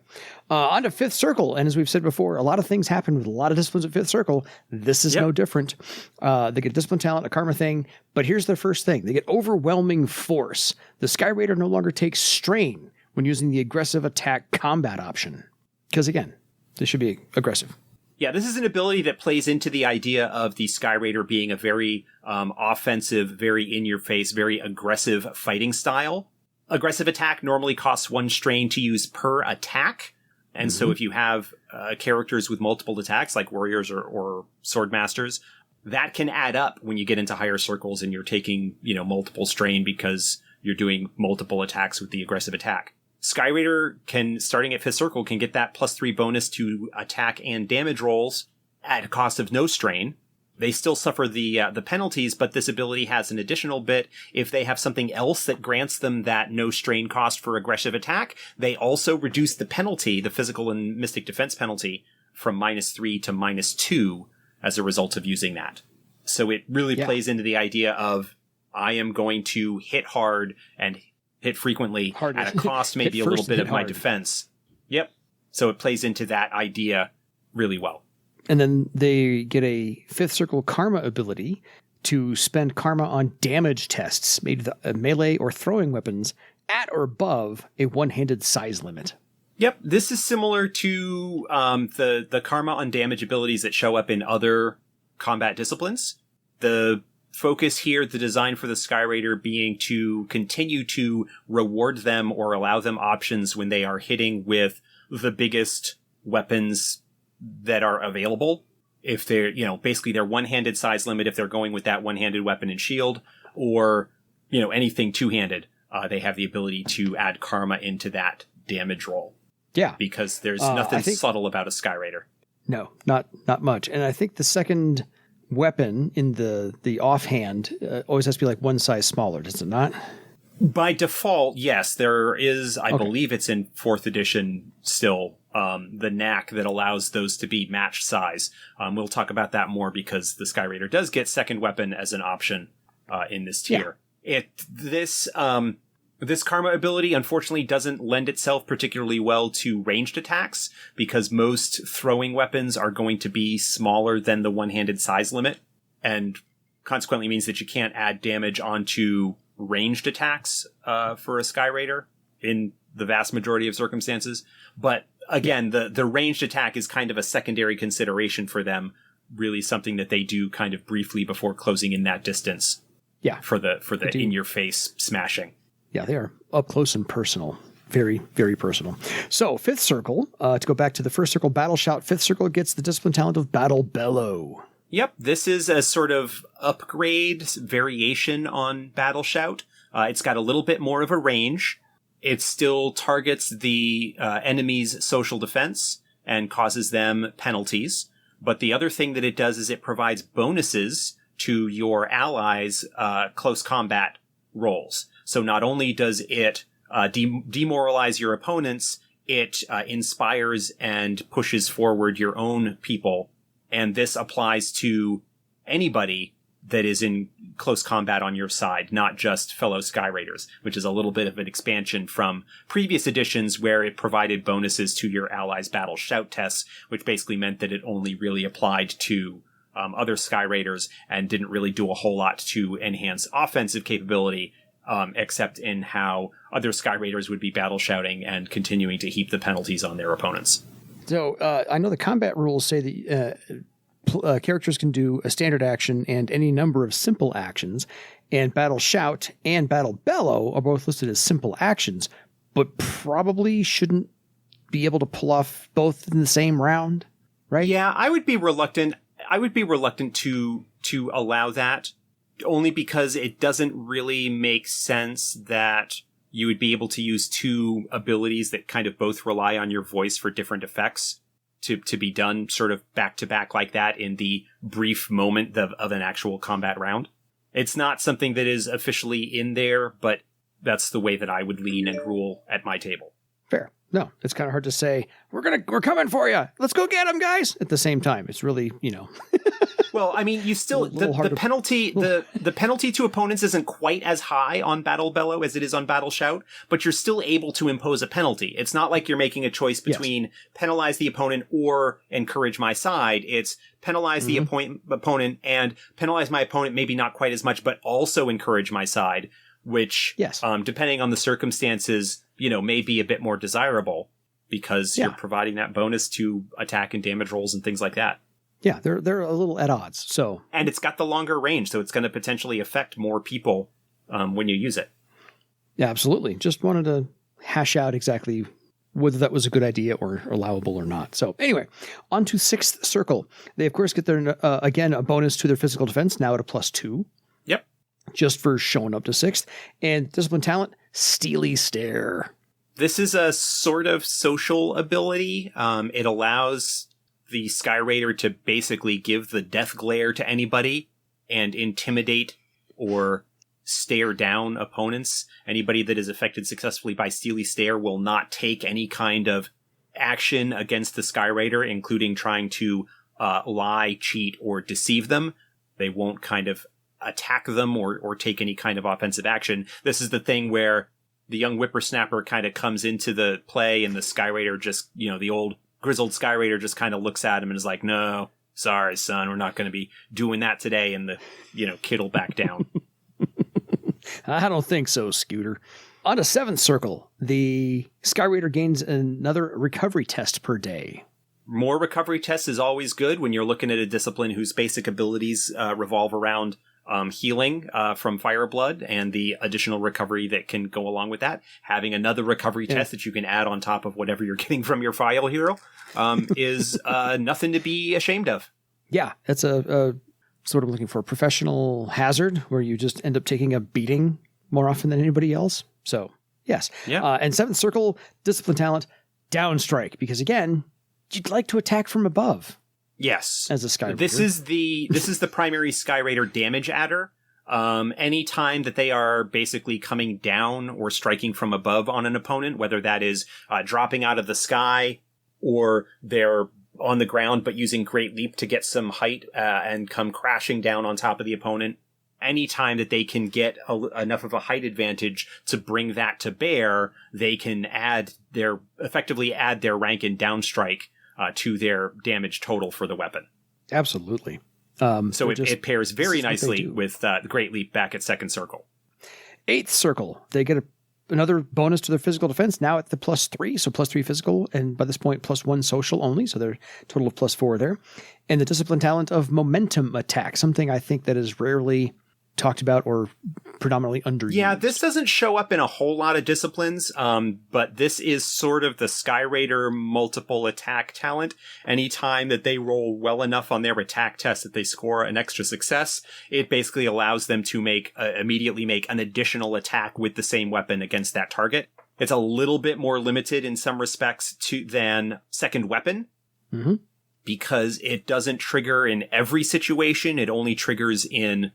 Speaker 1: on to Fifth Circle. And as we've said before, a lot of things happen with a lot of disciplines at Fifth Circle. This is no different. They get discipline talent, a karma thing. But here's the first thing. They get overwhelming force. The Sky Raider no longer takes strain when using the aggressive attack combat option. Because again, this should be aggressive.
Speaker 2: Yeah, this is an ability that plays into the idea of the Sky Raider being a very offensive, very in-your-face, very aggressive fighting style. Aggressive attack normally costs 1 strain to use per attack. And so if you have characters with multiple attacks, like warriors or sword masters, that can add up when you get into higher circles and you're taking, multiple strain because you're doing multiple attacks with the aggressive attack. Sky Raider starting at 5th Circle, can get that +3 bonus to attack and damage rolls at a cost of no strain. They still suffer the penalties, but this ability has an additional bit. If they have something else that grants them that no strain cost for aggressive attack, they also reduce the penalty, the physical and mystic defense penalty, from -3 to -2 as a result of using that. So it really plays into the idea of, I am going to hit hard and hit frequently at a cost maybe a little bit of my defense. Yep. So it plays into that idea really well.
Speaker 1: And then they get a 5th Circle karma ability to spend karma on damage tests made with melee or throwing weapons at or above a one-handed size limit.
Speaker 2: Yep, this is similar to the karma on damage abilities that show up in other combat disciplines. The focus here, the design for the Sky Raider being to continue to reward them or allow them options when they are hitting with the biggest weapons that are available. If they're, basically their one-handed size limit, if they're going with that one-handed weapon and shield, or, anything two-handed, they have the ability to add karma into that damage roll.
Speaker 1: Yeah.
Speaker 2: Because there's nothing subtle about a Sky Raider.
Speaker 1: No, not much. And I think the second weapon in the offhand always has to be like one size smaller, does it not?
Speaker 2: By default, yes. There is, I believe it's in 4th edition still, the knack that allows those to be matched size. We'll talk about that more because the Sky Raider does get second weapon as an option in this tier. Yeah. This karma ability, unfortunately, doesn't lend itself particularly well to ranged attacks because most throwing weapons are going to be smaller than the one-handed size limit, and consequently means that you can't add damage onto ranged attacks for a Sky Raider in the vast majority of circumstances. But again, the ranged attack is kind of a secondary consideration for them, really something that they do kind of briefly before closing in that distance. Yeah, for the in-your-face smashing.
Speaker 1: Yeah, they are up close and personal. Very, very personal. So, 5th circle, to go back to the first circle, Battle Shout. 5th circle gets the discipline talent of Battle Bellow.
Speaker 2: Yep, this is a sort of upgrade variation on Battle Shout. It's got a little bit more of a range. It still targets the enemy's social defense and causes them penalties. But the other thing that it does is it provides bonuses to your allies' close combat rolls. So not only does it demoralize your opponents, it inspires and pushes forward your own people. And this applies to anybody that is in close combat on your side, not just fellow Sky Raiders, which is a little bit of an expansion from previous editions where it provided bonuses to your allies' battle shout tests, which basically meant that it only really applied to other Sky Raiders and didn't really do a whole lot to enhance offensive capability. Except in how other Sky Raiders would be battle shouting and continuing to heap the penalties on their opponents.
Speaker 1: So I know the combat rules say that characters can do a standard action and any number of simple actions, and Battle Shout and Battle Bellow are both listed as simple actions, but probably shouldn't be able to pull off both in the same round, right?
Speaker 2: Yeah, I would be reluctant. To allow that. Only because it doesn't really make sense that you would be able to use two abilities that kind of both rely on your voice for different effects to be done sort of back to back like that in the brief moment of an actual combat round. It's not something that is officially in there, but that's the way that I would lean and rule at my table.
Speaker 1: Fair. No, it's kind of hard to say, we're coming for you. Let's go get them, guys. At the same time, it's really,
Speaker 2: Well, I mean, you still the penalty to opponents isn't quite as high on Battle Bellow as it is on Battle Shout, but you're still able to impose a penalty. It's not like you're making a choice between penalize the opponent or encourage my side. It's penalize the opponent and penalize my opponent, maybe not quite as much, but also encourage my side, which, depending on the circumstances, may be a bit more desirable because you're providing that bonus to attack and damage rolls and things like that.
Speaker 1: Yeah, they're a little at odds. So,
Speaker 2: and it's got the longer range, so it's going to potentially affect more people when you use it.
Speaker 1: Yeah, absolutely. Just wanted to hash out exactly whether that was a good idea or allowable or not. So anyway, on to 6th circle. They, of course, get their, again, a bonus to their physical defense, now at a +2.
Speaker 2: Yep.
Speaker 1: Just for showing up to 6th. And discipline talent, Steely Stare.
Speaker 2: This is a sort of social ability. It allows the Sky Raider to basically give the death glare to anybody and intimidate or stare down opponents. Anybody that is affected successfully by Steely Stare will not take any kind of action against the Sky Raider, including trying to lie, cheat, or deceive them. They won't kind of attack them or take any kind of offensive action. This is the thing where the young whippersnapper kind of comes into the play and the Sky Raider just, the old grizzled Sky Raider just kind of looks at him and is like, no, sorry, son, we're not going to be doing that today. And the, kid will back down.
Speaker 1: I don't think so, Scooter. On to 7th circle, the Sky Raider gains another recovery test per day. More
Speaker 2: recovery tests is always good when you're looking at a discipline whose basic abilities revolve around healing from Fireblood and the additional recovery that can go along with that. Having another recovery test that you can add on top of whatever you're getting from your File hero is nothing to be ashamed of.
Speaker 1: Yeah, it's a sort of looking for a professional hazard where you just end up taking a beating more often than anybody else. So, yes.
Speaker 2: Yeah.
Speaker 1: And 7th Circle, Discipline Talent, Downstrike, because again, you'd like to attack from above.
Speaker 2: Yes.
Speaker 1: As a Sky Raider.
Speaker 2: This is the primary Sky Raider damage adder. Anytime that they are basically coming down or striking from above on an opponent, whether that is dropping out of the sky or they're on the ground but using Great Leap to get some height and come crashing down on top of the opponent, anytime that they can get enough of a height advantage to bring that to bear, they can effectively add their rank in Downstrike to their damage total for the weapon.
Speaker 1: Absolutely.
Speaker 2: So it pairs very nicely with the Great Leap back at 2nd Circle.
Speaker 1: 8th Circle, they get another bonus to their physical defense, now at the +3, so +3 physical, and by this point +1 social only, so they're total of +4 there. And the Discipline Talent of Momentum Attack, something I think that is rarely talked about or predominantly underused.
Speaker 2: Yeah, this doesn't show up in a whole lot of disciplines, but this is sort of the Sky Raider multiple attack talent. Anytime that they roll well enough on their attack test that they score an extra success, it basically allows them to immediately make an additional attack with the same weapon against that target. It's a little bit more limited in some respects than Second Weapon, because it doesn't trigger in every situation. It only triggers in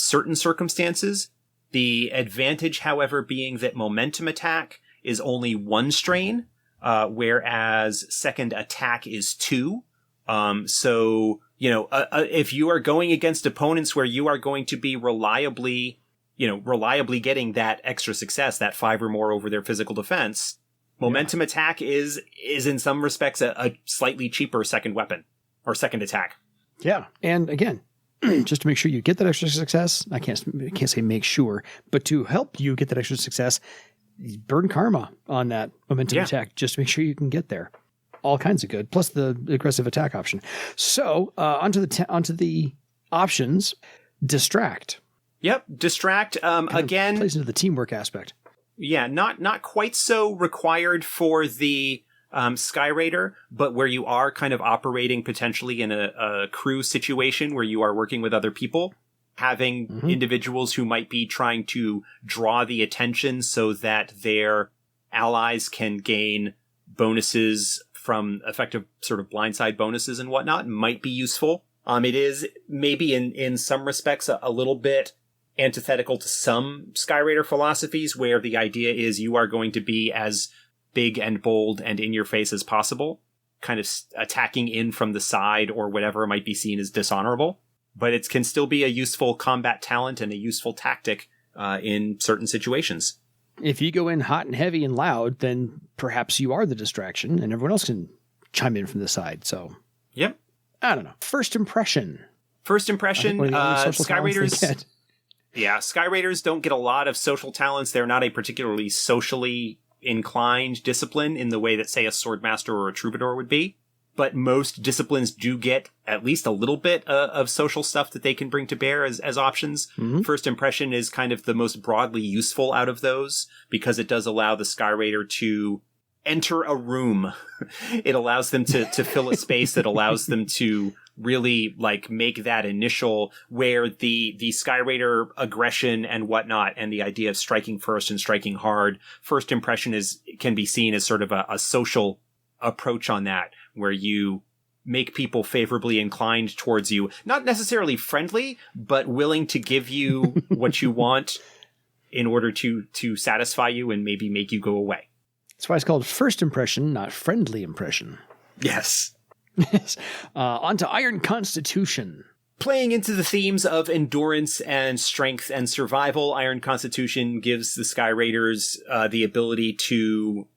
Speaker 2: certain circumstances. The advantage, however, being that momentum attack is only 1 strain, whereas second attack is 2. So, if you are going against opponents where you are going to be reliably getting that extra success, that 5 or more over their physical defense, momentum attack is in some respects a slightly cheaper second weapon or second attack.
Speaker 1: Yeah. And again, just to make sure you get that extra success, I can't say make sure, but to help you get that extra success, burn karma on that momentum attack, just to make sure you can get there. All kinds of good, plus the aggressive attack option. So onto the options. Distract.
Speaker 2: Yep, distract. Again,
Speaker 1: plays into the teamwork aspect.
Speaker 2: Yeah, not quite so required for the Sky Raider, but where you are kind of operating potentially in a crew situation where you are working with other people, having individuals who might be trying to draw the attention so that their allies can gain bonuses from effective sort of blindside bonuses and whatnot might be useful. It is maybe in some respects a little bit antithetical to some Sky Raider philosophies where the idea is you are going to be as big and bold and in your face as possible, kind of attacking in from the side or whatever might be seen as dishonorable. But it can still be a useful combat talent and a useful tactic in certain situations.
Speaker 1: If you go in hot and heavy and loud, then perhaps you are the distraction and everyone else can chime in from the side. So,
Speaker 2: yep.
Speaker 1: I don't know. First impression.
Speaker 2: Sky Raiders. Yeah, Sky Raiders don't get a lot of social talents. They're not a particularly socially inclined discipline in the way that, say, a Swordmaster or a Troubadour would be. But most disciplines do get at least a little bit of social stuff that they can bring to bear as options. First impression is kind of the most broadly useful out of those because it does allow the Sky Raider to enter a room. It allows them to fill a space that allows them to really make that initial where the Sky Raider aggression and whatnot and the idea of striking first and striking hard. First impression can be seen as sort of a social approach on that, where you make people favorably inclined towards you, not necessarily friendly, but willing to give you what you want in order to satisfy you and maybe make you go away.
Speaker 1: That's why it's called first impression, not friendly impression.
Speaker 2: Yes.
Speaker 1: On to Iron Constitution.
Speaker 2: Playing into the themes of endurance and strength and survival, Iron Constitution gives the Sky Raiders the ability to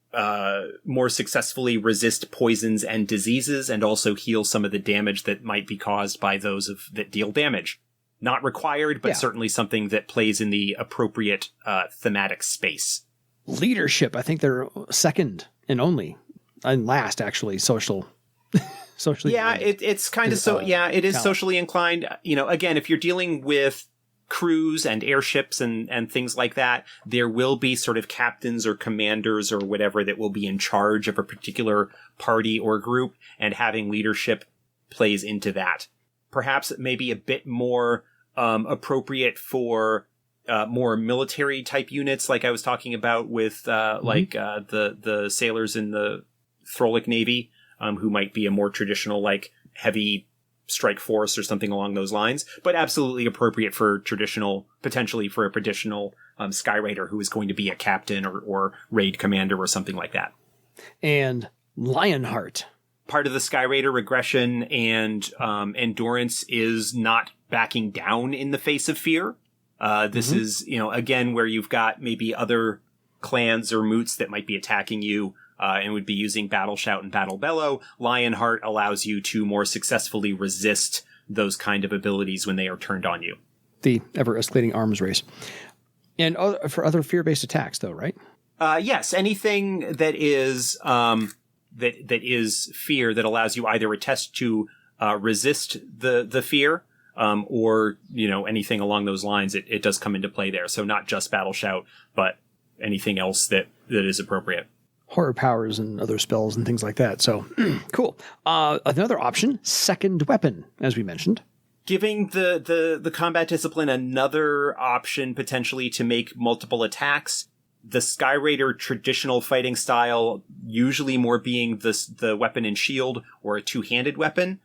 Speaker 2: more successfully resist poisons and diseases and also heal some of the damage that might be caused by those that deal damage. Not required, but certainly something that plays in the appropriate thematic space.
Speaker 1: Leadership. I think they're second and only, and last actually, socially.
Speaker 2: Yeah, it's kind of it is socially inclined. Again, if you're dealing with crews and airships and things like that, there will be sort of captains or commanders or whatever that will be in charge of a particular party or group, and having leadership plays into that. Perhaps it may be a bit more appropriate for more military type units, like I was talking about with the sailors in the Throlic Navy, who might be a more traditional like heavy strike force or something along those lines, but absolutely appropriate for potentially for a traditional Skyraider who is going to be a captain or raid commander or something like that.
Speaker 1: And Lionheart.
Speaker 2: Part of the Skyraider regression and endurance is not backing down in the face of fear. This is, again, where you've got maybe other clans or moots that might be attacking you and would be using Battle Shout and Battle Bellow. Lionheart allows you to more successfully resist those kind of abilities when they are turned on you.
Speaker 1: The ever-escalating arms race. And for other fear-based attacks, though, right?
Speaker 2: Yes, anything that is that is fear that allows you either a test to resist the fear, or anything along those lines. It does come into play there. So not just Battle Shout, but anything else that is appropriate.
Speaker 1: Horror powers and other spells and things like that. So cool. Another option, second weapon, as we mentioned.
Speaker 2: Giving the combat discipline another option potentially to make multiple attacks. The Skyraider traditional fighting style, usually more being the weapon and shield or a two-handed weapon.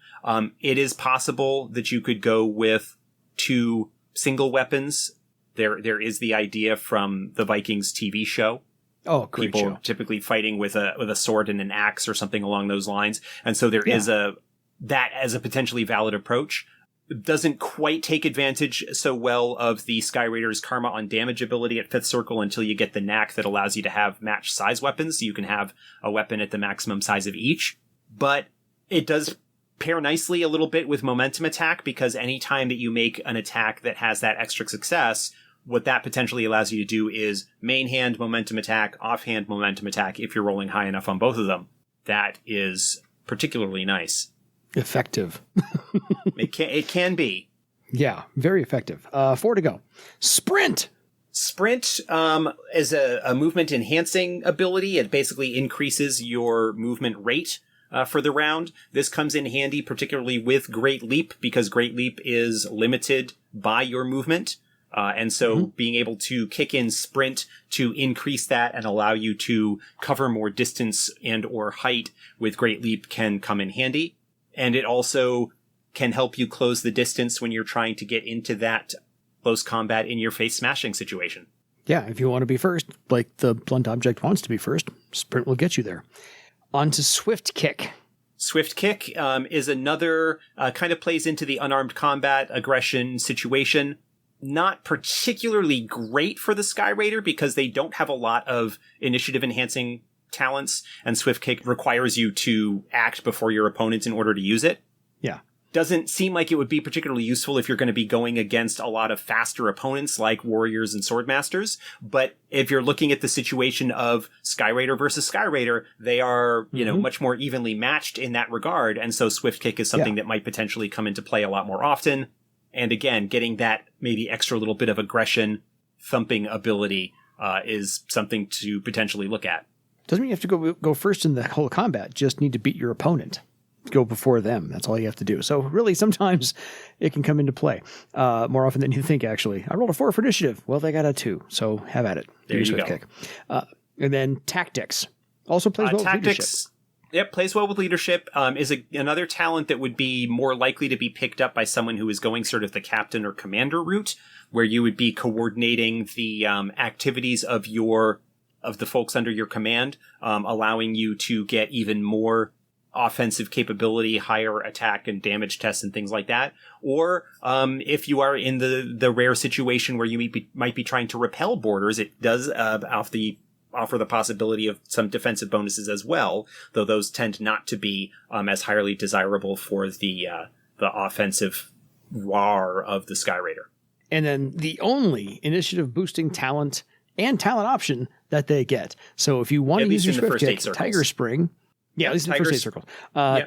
Speaker 2: It is possible that you could go with two single weapons. There is the idea from the Vikings TV show.
Speaker 1: Oh, great
Speaker 2: People
Speaker 1: show.
Speaker 2: typically fighting with a sword and an axe or something along those lines. And so there is that as a potentially valid approach. It doesn't quite take advantage so well of the Skyraider's Karma on Damage ability at 5th Circle until you get the knack that allows you to have match size weapons. So you can have a weapon at the maximum size of each. But it does pair nicely a little bit with momentum attack, because anytime that you make an attack that has that extra success, what that potentially allows you to do is main hand momentum attack, offhand momentum attack if you're rolling high enough on both of them. That is particularly nice.
Speaker 1: Effective.
Speaker 2: It can be.
Speaker 1: Yeah, very effective. 4 to go. Sprint!
Speaker 2: Sprint is a movement enhancing ability. It basically increases your movement rate for the round. This comes in handy particularly with Great Leap, because Great Leap is limited by your movement. And so being able to kick in sprint to increase that and allow you to cover more distance and or height with Great Leap can come in handy. And it also can help you close the distance when you're trying to get into that close combat in your face smashing situation.
Speaker 1: Yeah, if you want to be first, like the blunt object wants to be first, sprint will get you there. On to Swift Kick.
Speaker 2: Swift Kick is another kind of plays into the unarmed combat aggression situation. Not particularly great for the Skyraider because they don't have a lot of initiative enhancing talents, and Swift Kick requires you to act before your opponent in order to use it.
Speaker 1: Yeah.
Speaker 2: Doesn't seem like it would be particularly useful if you're going to be going against a lot of faster opponents like warriors and swordmasters. But if you're looking at the situation of Skyraider versus Skyraider, they are, much more evenly matched in that regard. And so Swift Kick is something that might potentially come into play a lot more often. And again, getting that maybe extra little bit of aggression thumping ability is something to potentially look at.
Speaker 1: Doesn't mean you have to go first in the whole combat. Just need to beat your opponent. Go before them. That's all you have to do. So really, sometimes it can come into play more often than you think, actually. I rolled a 4 for initiative. Well, they got a 2. So have at it.
Speaker 2: There you go.
Speaker 1: Kick. And then Tactics. Also plays well with leadership.
Speaker 2: Yep, plays well with leadership. Is another talent that would be more likely to be picked up by someone who is going sort of the captain or commander route, where you would be coordinating the activities of the folks under your command, allowing you to get even more offensive capability, higher attack and damage tests and things like that. Or if you are in the rare situation where you might be trying to repel borders, it does offer the possibility of some defensive bonuses as well, though those tend not to be as highly desirable for the offensive war of the Skyraider.
Speaker 1: And then the only initiative boosting talent and talent option that they get. So if you want to use your Swift Kick, Tiger Spring. Yeah, at least in the first 8 circles.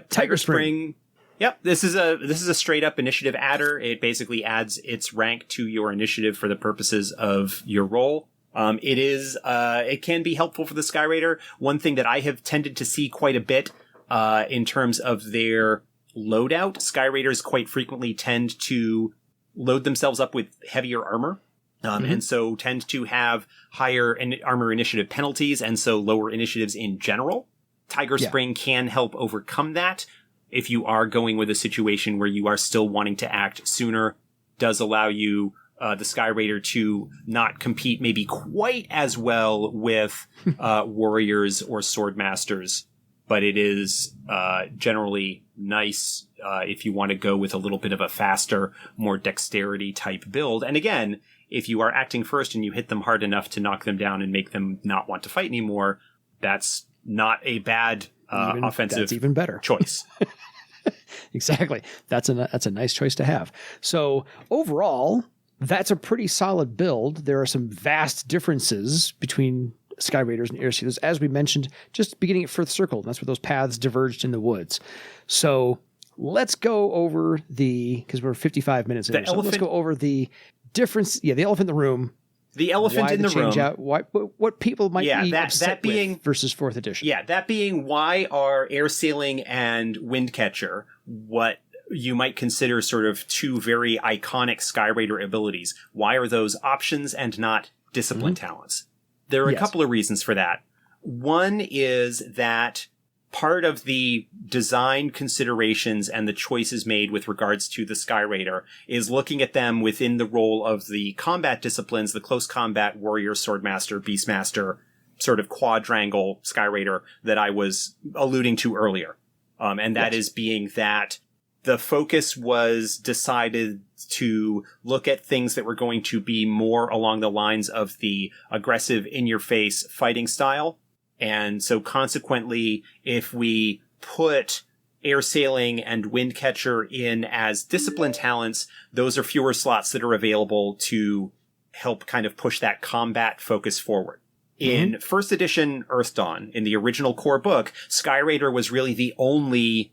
Speaker 2: Tiger Spring Yep, this is a straight up initiative adder. It basically adds its rank to your initiative for the purposes of your roll. It can be helpful for the Sky Raider. One thing that I have tended to see quite a bit in terms of their loadout, Sky Raiders quite frequently tend to load themselves up with heavier armor. And so tend to have higher armor initiative penalties, and so lower initiatives in general. Tiger Spring can help overcome that. If you are going with a situation where you are still wanting to act sooner, does allow you, the Sky Raider, to not compete maybe quite as well with warriors or sword masters. But it is generally nice if you want to go with a little bit of a faster, more dexterity type build. And again, if you are acting first and you hit them hard enough to knock them down and make them not want to fight anymore, that's not a bad offensive
Speaker 1: that's even better
Speaker 2: choice.
Speaker 1: Exactly. That's a nice choice to have. So overall, that's a pretty solid build. There are some vast differences between Sky Raiders and Air Sealers, as we mentioned, just beginning at Firth Circle. That's where those paths diverged in the woods. So let's go over because we're 55 minutes in. So let's go over the difference. Yeah, the elephant in the room.
Speaker 2: The elephant in the room.
Speaker 1: What people might be
Speaker 2: that being
Speaker 1: with versus 4th edition.
Speaker 2: Yeah, that being, why are Air Sailing and Windcatcher what you might consider sort of two very iconic Sky Raider abilities? Why are those options and not discipline talents? There are a couple of reasons for that. One is that part of the design considerations and the choices made with regards to the Sky Raider is looking at them within the role of the combat disciplines, the close combat, warrior, swordmaster, beastmaster, sort of quadrangle Sky Raider that I was alluding to earlier. And that is being that the focus was decided to look at things that were going to be more along the lines of the aggressive, in-your-face fighting style. And so consequently, if we put Air Sailing and Windcatcher in as discipline talents, those are fewer slots that are available to help kind of push that combat focus forward. In first edition Earth Dawn, in the original core book, Sky Raider was really the only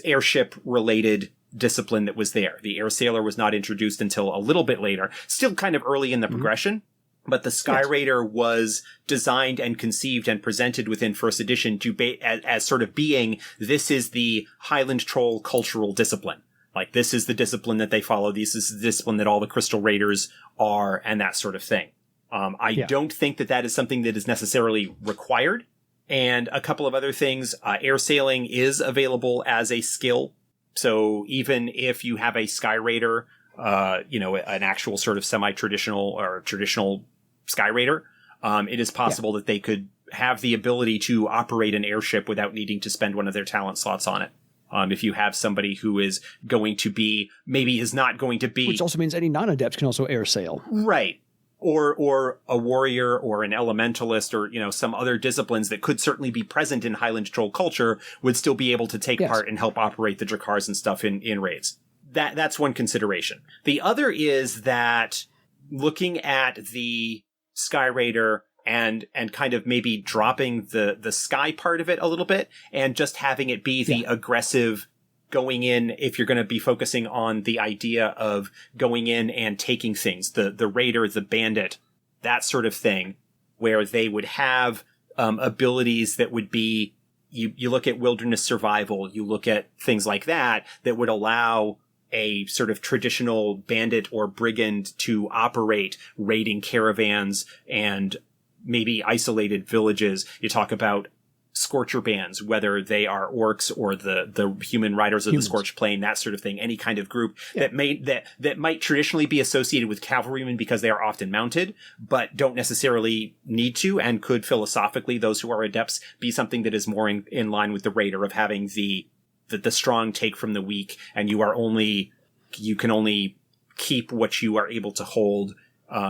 Speaker 2: airship-related discipline that was there. The Air Sailor was not introduced until a little bit later, still kind of early in the progression. But the Sky Raider was designed and conceived and presented within first edition to as sort of being, this is the Highland Troll cultural discipline. Like, this is the discipline that they follow. This is the discipline that all the Crystal Raiders are, and that sort of thing. I don't think that is something that is necessarily required. And a couple of other things, Air Sailing is available as a skill. So even if you have a Sky Raider, an actual sort of semi-traditional or traditional Sky Raider, it is possible that they could have the ability to operate an airship without needing to spend one of their talent slots on it. If you have somebody who is going to be, maybe is not going to be...
Speaker 1: Which also means any non-adept can also air sail.
Speaker 2: Right. Or a warrior or an elementalist or, some other disciplines that could certainly be present in Highland Troll culture would still be able to take part and help operate the Drakars and stuff in raids. That's one consideration. The other is that looking at the Sky Raider and kind of maybe dropping the sky part of it a little bit and just having it be the aggressive going in, if you're going to be focusing on the idea of going in and taking things, the raider, the bandit, that sort of thing, where they would have abilities that would be, you look at wilderness survival, you look at things like that would allow a sort of traditional bandit or brigand to operate raiding caravans and maybe isolated villages. You talk about Scorcher bands, whether they are orcs or the human riders of the Scorched Plain, that sort of thing. Any kind of group that might traditionally be associated with cavalrymen because they are often mounted, but don't necessarily need to, and could philosophically, those who are adepts, be something that is more in line with the raider of having the strong take from the weak, and you can only keep what you are able to hold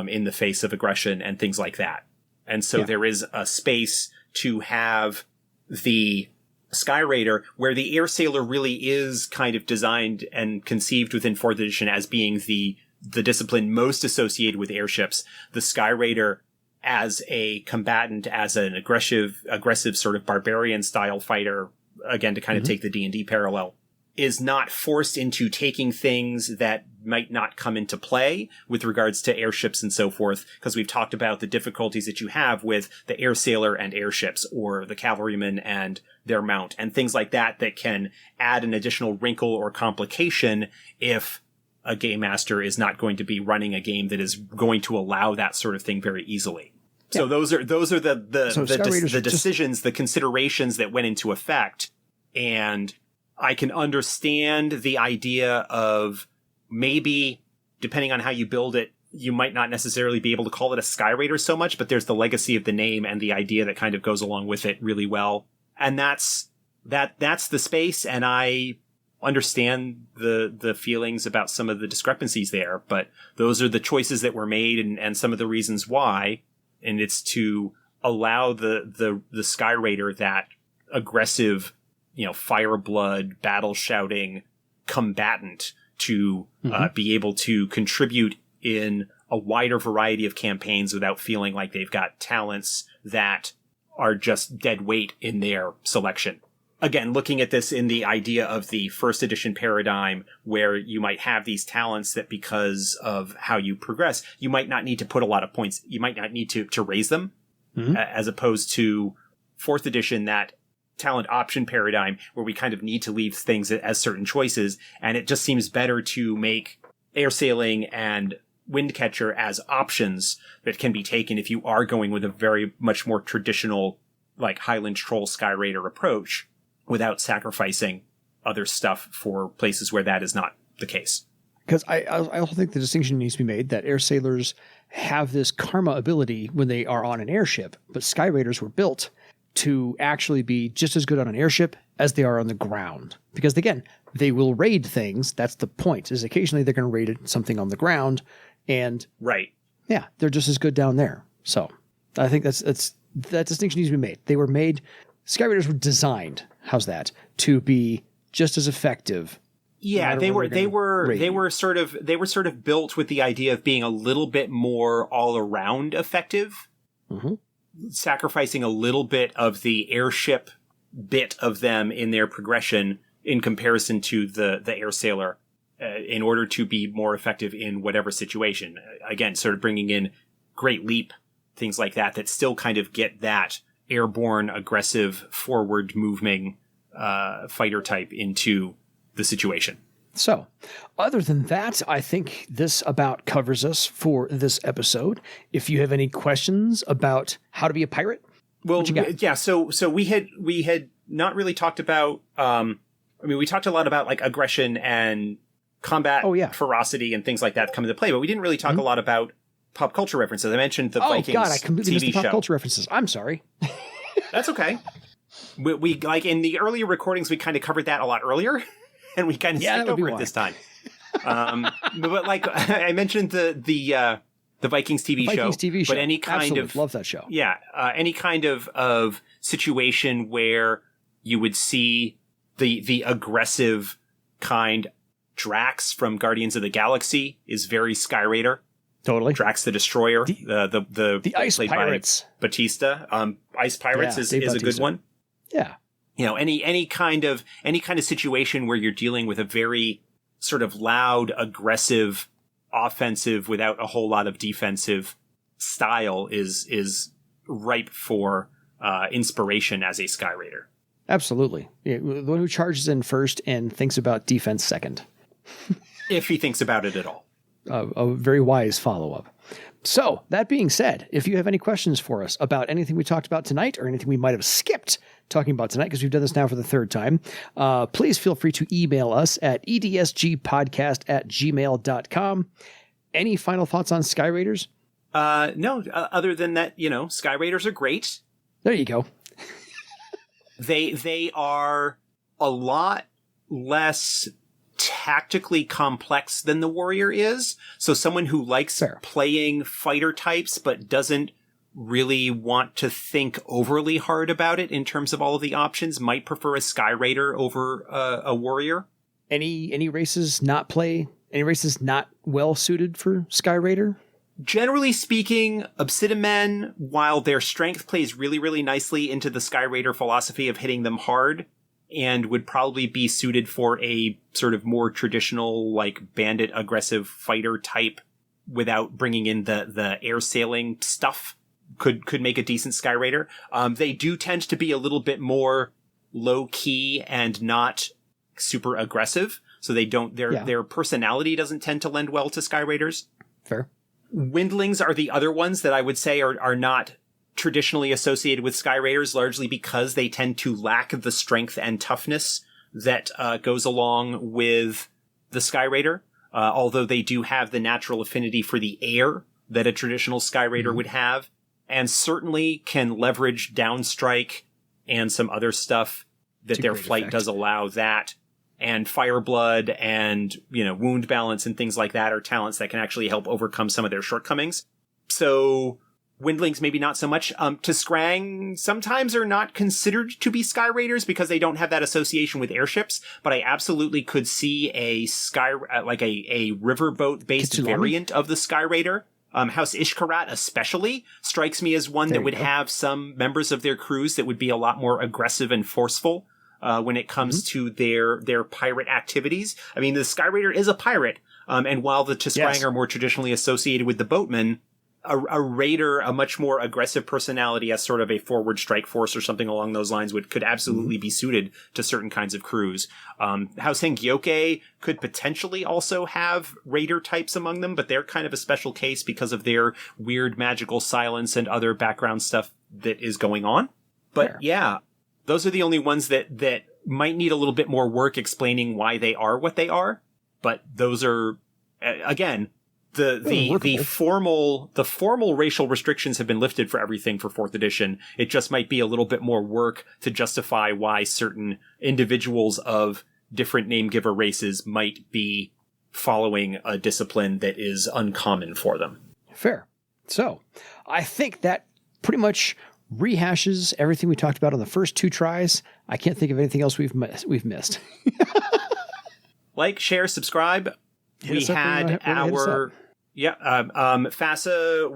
Speaker 2: in the face of aggression and things like that. And so there is a space to have the Sky Raider, where the Air Sailor really is kind of designed and conceived within 4th edition as being the discipline most associated with airships. The Sky Raider as a combatant, as an aggressive sort of barbarian-style fighter, again, to kind of take the D&D parallel, is not forced into taking things that might not come into play with regards to airships and so forth, because we've talked about the difficulties that you have with the air sailor and airships, or the cavalryman and their mount, and things like that that can add an additional wrinkle or complication if a game master is not going to be running a game that is going to allow that sort of thing very easily. Yeah. So those are the decisions, the considerations that went into effect. And I can understand the idea of maybe, depending on how you build it, you might not necessarily be able to call it a Sky Raider so much, but there's the legacy of the name and the idea that kind of goes along with it really well. And that's the space, and I understand the feelings about some of the discrepancies there, but those are the choices that were made and some of the reasons why. And it's to allow the Sky Raider, that aggressive, fire blood, battle shouting combatant, to be able to contribute in a wider variety of campaigns without feeling like they've got talents that are just dead weight in their selection. Again, looking at this in the idea of the first edition paradigm, where you might have these talents that, because of how you progress, you might not need to put a lot of points. You might not need to raise them, as opposed to fourth edition, that talent option paradigm, where we kind of need to leave things as certain choices. And it just seems better to make air sailing and windcatcher as options that can be taken if you are going with a very much more traditional, like Highland Troll Sky Raider approach, without sacrificing other stuff for places where that is not the case.
Speaker 1: Because I also think the distinction needs to be made that air sailors have this karma ability when they are on an airship, but Sky Raiders were built to actually be just as good on an airship as they are on the ground. Because again, they will raid things. That's the point, is occasionally they're going to raid something on the ground, and
Speaker 2: right.
Speaker 1: Yeah, they're just as good down there. So I think that distinction needs to be made. They were made, Sky Raiders were designed, how's that, to be just as effective.
Speaker 2: Yeah, they were sort of built with the idea of being a little bit more all around effective, sacrificing a little bit of the airship bit of them in their progression in comparison to the air sailor, in order to be more effective in whatever situation. Again, sort of bringing in Great Leap, things like that still kind of get that airborne, aggressive, forward moving fighter type into the situation.
Speaker 1: So, other than that, I think this about covers us for this episode. If you have any questions about how to be a pirate,
Speaker 2: well, yeah. So we had not really talked about. We talked a lot about like aggression and combat, ferocity, and things like that come into play, but we didn't really talk a lot about pop culture references. I mentioned the Vikings
Speaker 1: God, I completely missed
Speaker 2: TV
Speaker 1: the pop
Speaker 2: show.
Speaker 1: Culture references. I'm sorry.
Speaker 2: That's okay. We like in the earlier recordings, we kind of covered that a lot earlier, and we kind of skipped over it this time. But like I mentioned the Vikings TV show, but any kind
Speaker 1: Absolutely.
Speaker 2: of
Speaker 1: Love that show.
Speaker 2: Yeah, any kind of situation where you would see the aggressive kind. Drax from Guardians of the Galaxy is very Sky Raider.
Speaker 1: Totally.
Speaker 2: Drax the Destroyer. The
Speaker 1: Ice Pirates.
Speaker 2: Batista. Ice Pirates is a good one.
Speaker 1: Yeah.
Speaker 2: Any kind of situation where you're dealing with a very sort of loud, aggressive, offensive without a whole lot of defensive style is ripe for inspiration as a Sky Raider.
Speaker 1: Absolutely. Yeah, the one who charges in first and thinks about defense second.
Speaker 2: If he thinks about it at all.
Speaker 1: A very wise follow-up. So, that being said, if you have any questions for us about anything we talked about tonight or anything we might have skipped talking about tonight, because we've done this now for the third time, please feel free to email us at edsgpodcast@gmail.com. Any final thoughts on Sky Raiders?
Speaker 2: No, other than that, Sky Raiders are great.
Speaker 1: There you go.
Speaker 2: They are a lot less tactically complex than the Warrior is. So someone who likes playing fighter types but doesn't really want to think overly hard about it in terms of all of the options might prefer a Sky Raider over a Warrior.
Speaker 1: Any races not well suited for Sky Raider?
Speaker 2: Generally speaking, Obsidian Men, while their strength plays really, really nicely into the Sky Raider philosophy of hitting them hard, and would probably be suited for a sort of more traditional, like, bandit aggressive fighter type without bringing in the air sailing stuff. Could make a decent Sky Raider. They do tend to be a little bit more low key and not super aggressive. So they don't, their personality doesn't tend to lend well to Sky Raiders.
Speaker 1: Fair.
Speaker 2: Windlings are the other ones that I would say are not traditionally associated with Sky Raiders, largely because they tend to lack the strength and toughness that goes along with the Sky Raider. Although they do have the natural affinity for the air that a traditional Sky Raider would have, and certainly can leverage downstrike and some other stuff that their flight does allow that. And Fireblood and, wound balance and things like that are talents that can actually help overcome some of their shortcomings. So Windlings maybe not so much. T'Skrang sometimes are not considered to be Sky Raiders because they don't have that association with airships, but I absolutely could see a a riverboat based variant of the Sky Raider. House Ishkarat especially strikes me as one that would have some members of their crews that would be a lot more aggressive and forceful when it comes to their pirate activities. I mean, the Sky Raider is a pirate, and while the T'Skrang are more traditionally associated with the boatmen, a raider, a much more aggressive personality as sort of a forward strike force or something along those lines could absolutely be suited to certain kinds of crews. House Hengyoke could potentially also have raider types among them, but they're kind of a special case because of their weird magical silence and other background stuff that is going on. But those are the only ones that might need a little bit more work explaining why they are what they are. But those are, again, the formal racial restrictions have been lifted for everything for 4th edition. It just might be a little bit more work to justify why certain individuals of different name giver races might be following a discipline that is uncommon for them.
Speaker 1: Fair. So I think that pretty much rehashes everything we talked about on the first 2 tries. I can't think of anything else we've missed.
Speaker 2: Like, share, subscribe. We had our FASA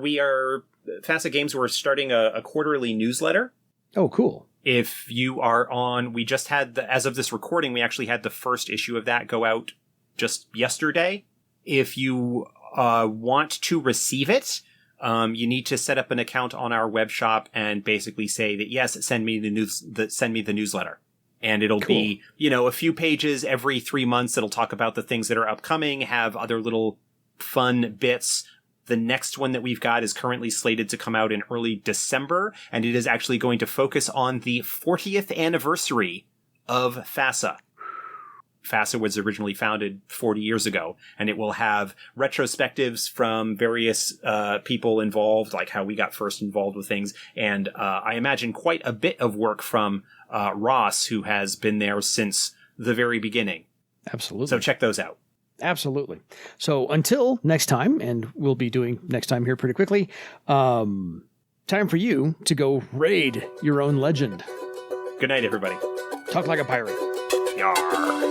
Speaker 2: Games. We're starting a quarterly newsletter.
Speaker 1: Oh, cool.
Speaker 2: If you are on, we just had as of this recording, we actually had the first issue of that go out just yesterday. If you want to receive it, you need to set up an account on our web shop and basically say that, yes, send me the newsletter. And it'll be, a few pages every 3 months. It'll talk about the things that are upcoming, have other little fun bits. The next one that we've got is currently slated to come out in early December, and it is actually going to focus on the 40th anniversary of FASA. FASA was originally founded 40 years ago, and it will have retrospectives from various people involved, like how we got first involved with things, and I imagine quite a bit of work from Ross, who has been there since the very beginning.
Speaker 1: Absolutely.
Speaker 2: So check those out.
Speaker 1: Absolutely. So until next time, and we'll be doing next time here pretty quickly, time for you to go raid your own legend.
Speaker 2: Good night, everybody.
Speaker 1: Talk like a pirate.
Speaker 2: Yarr.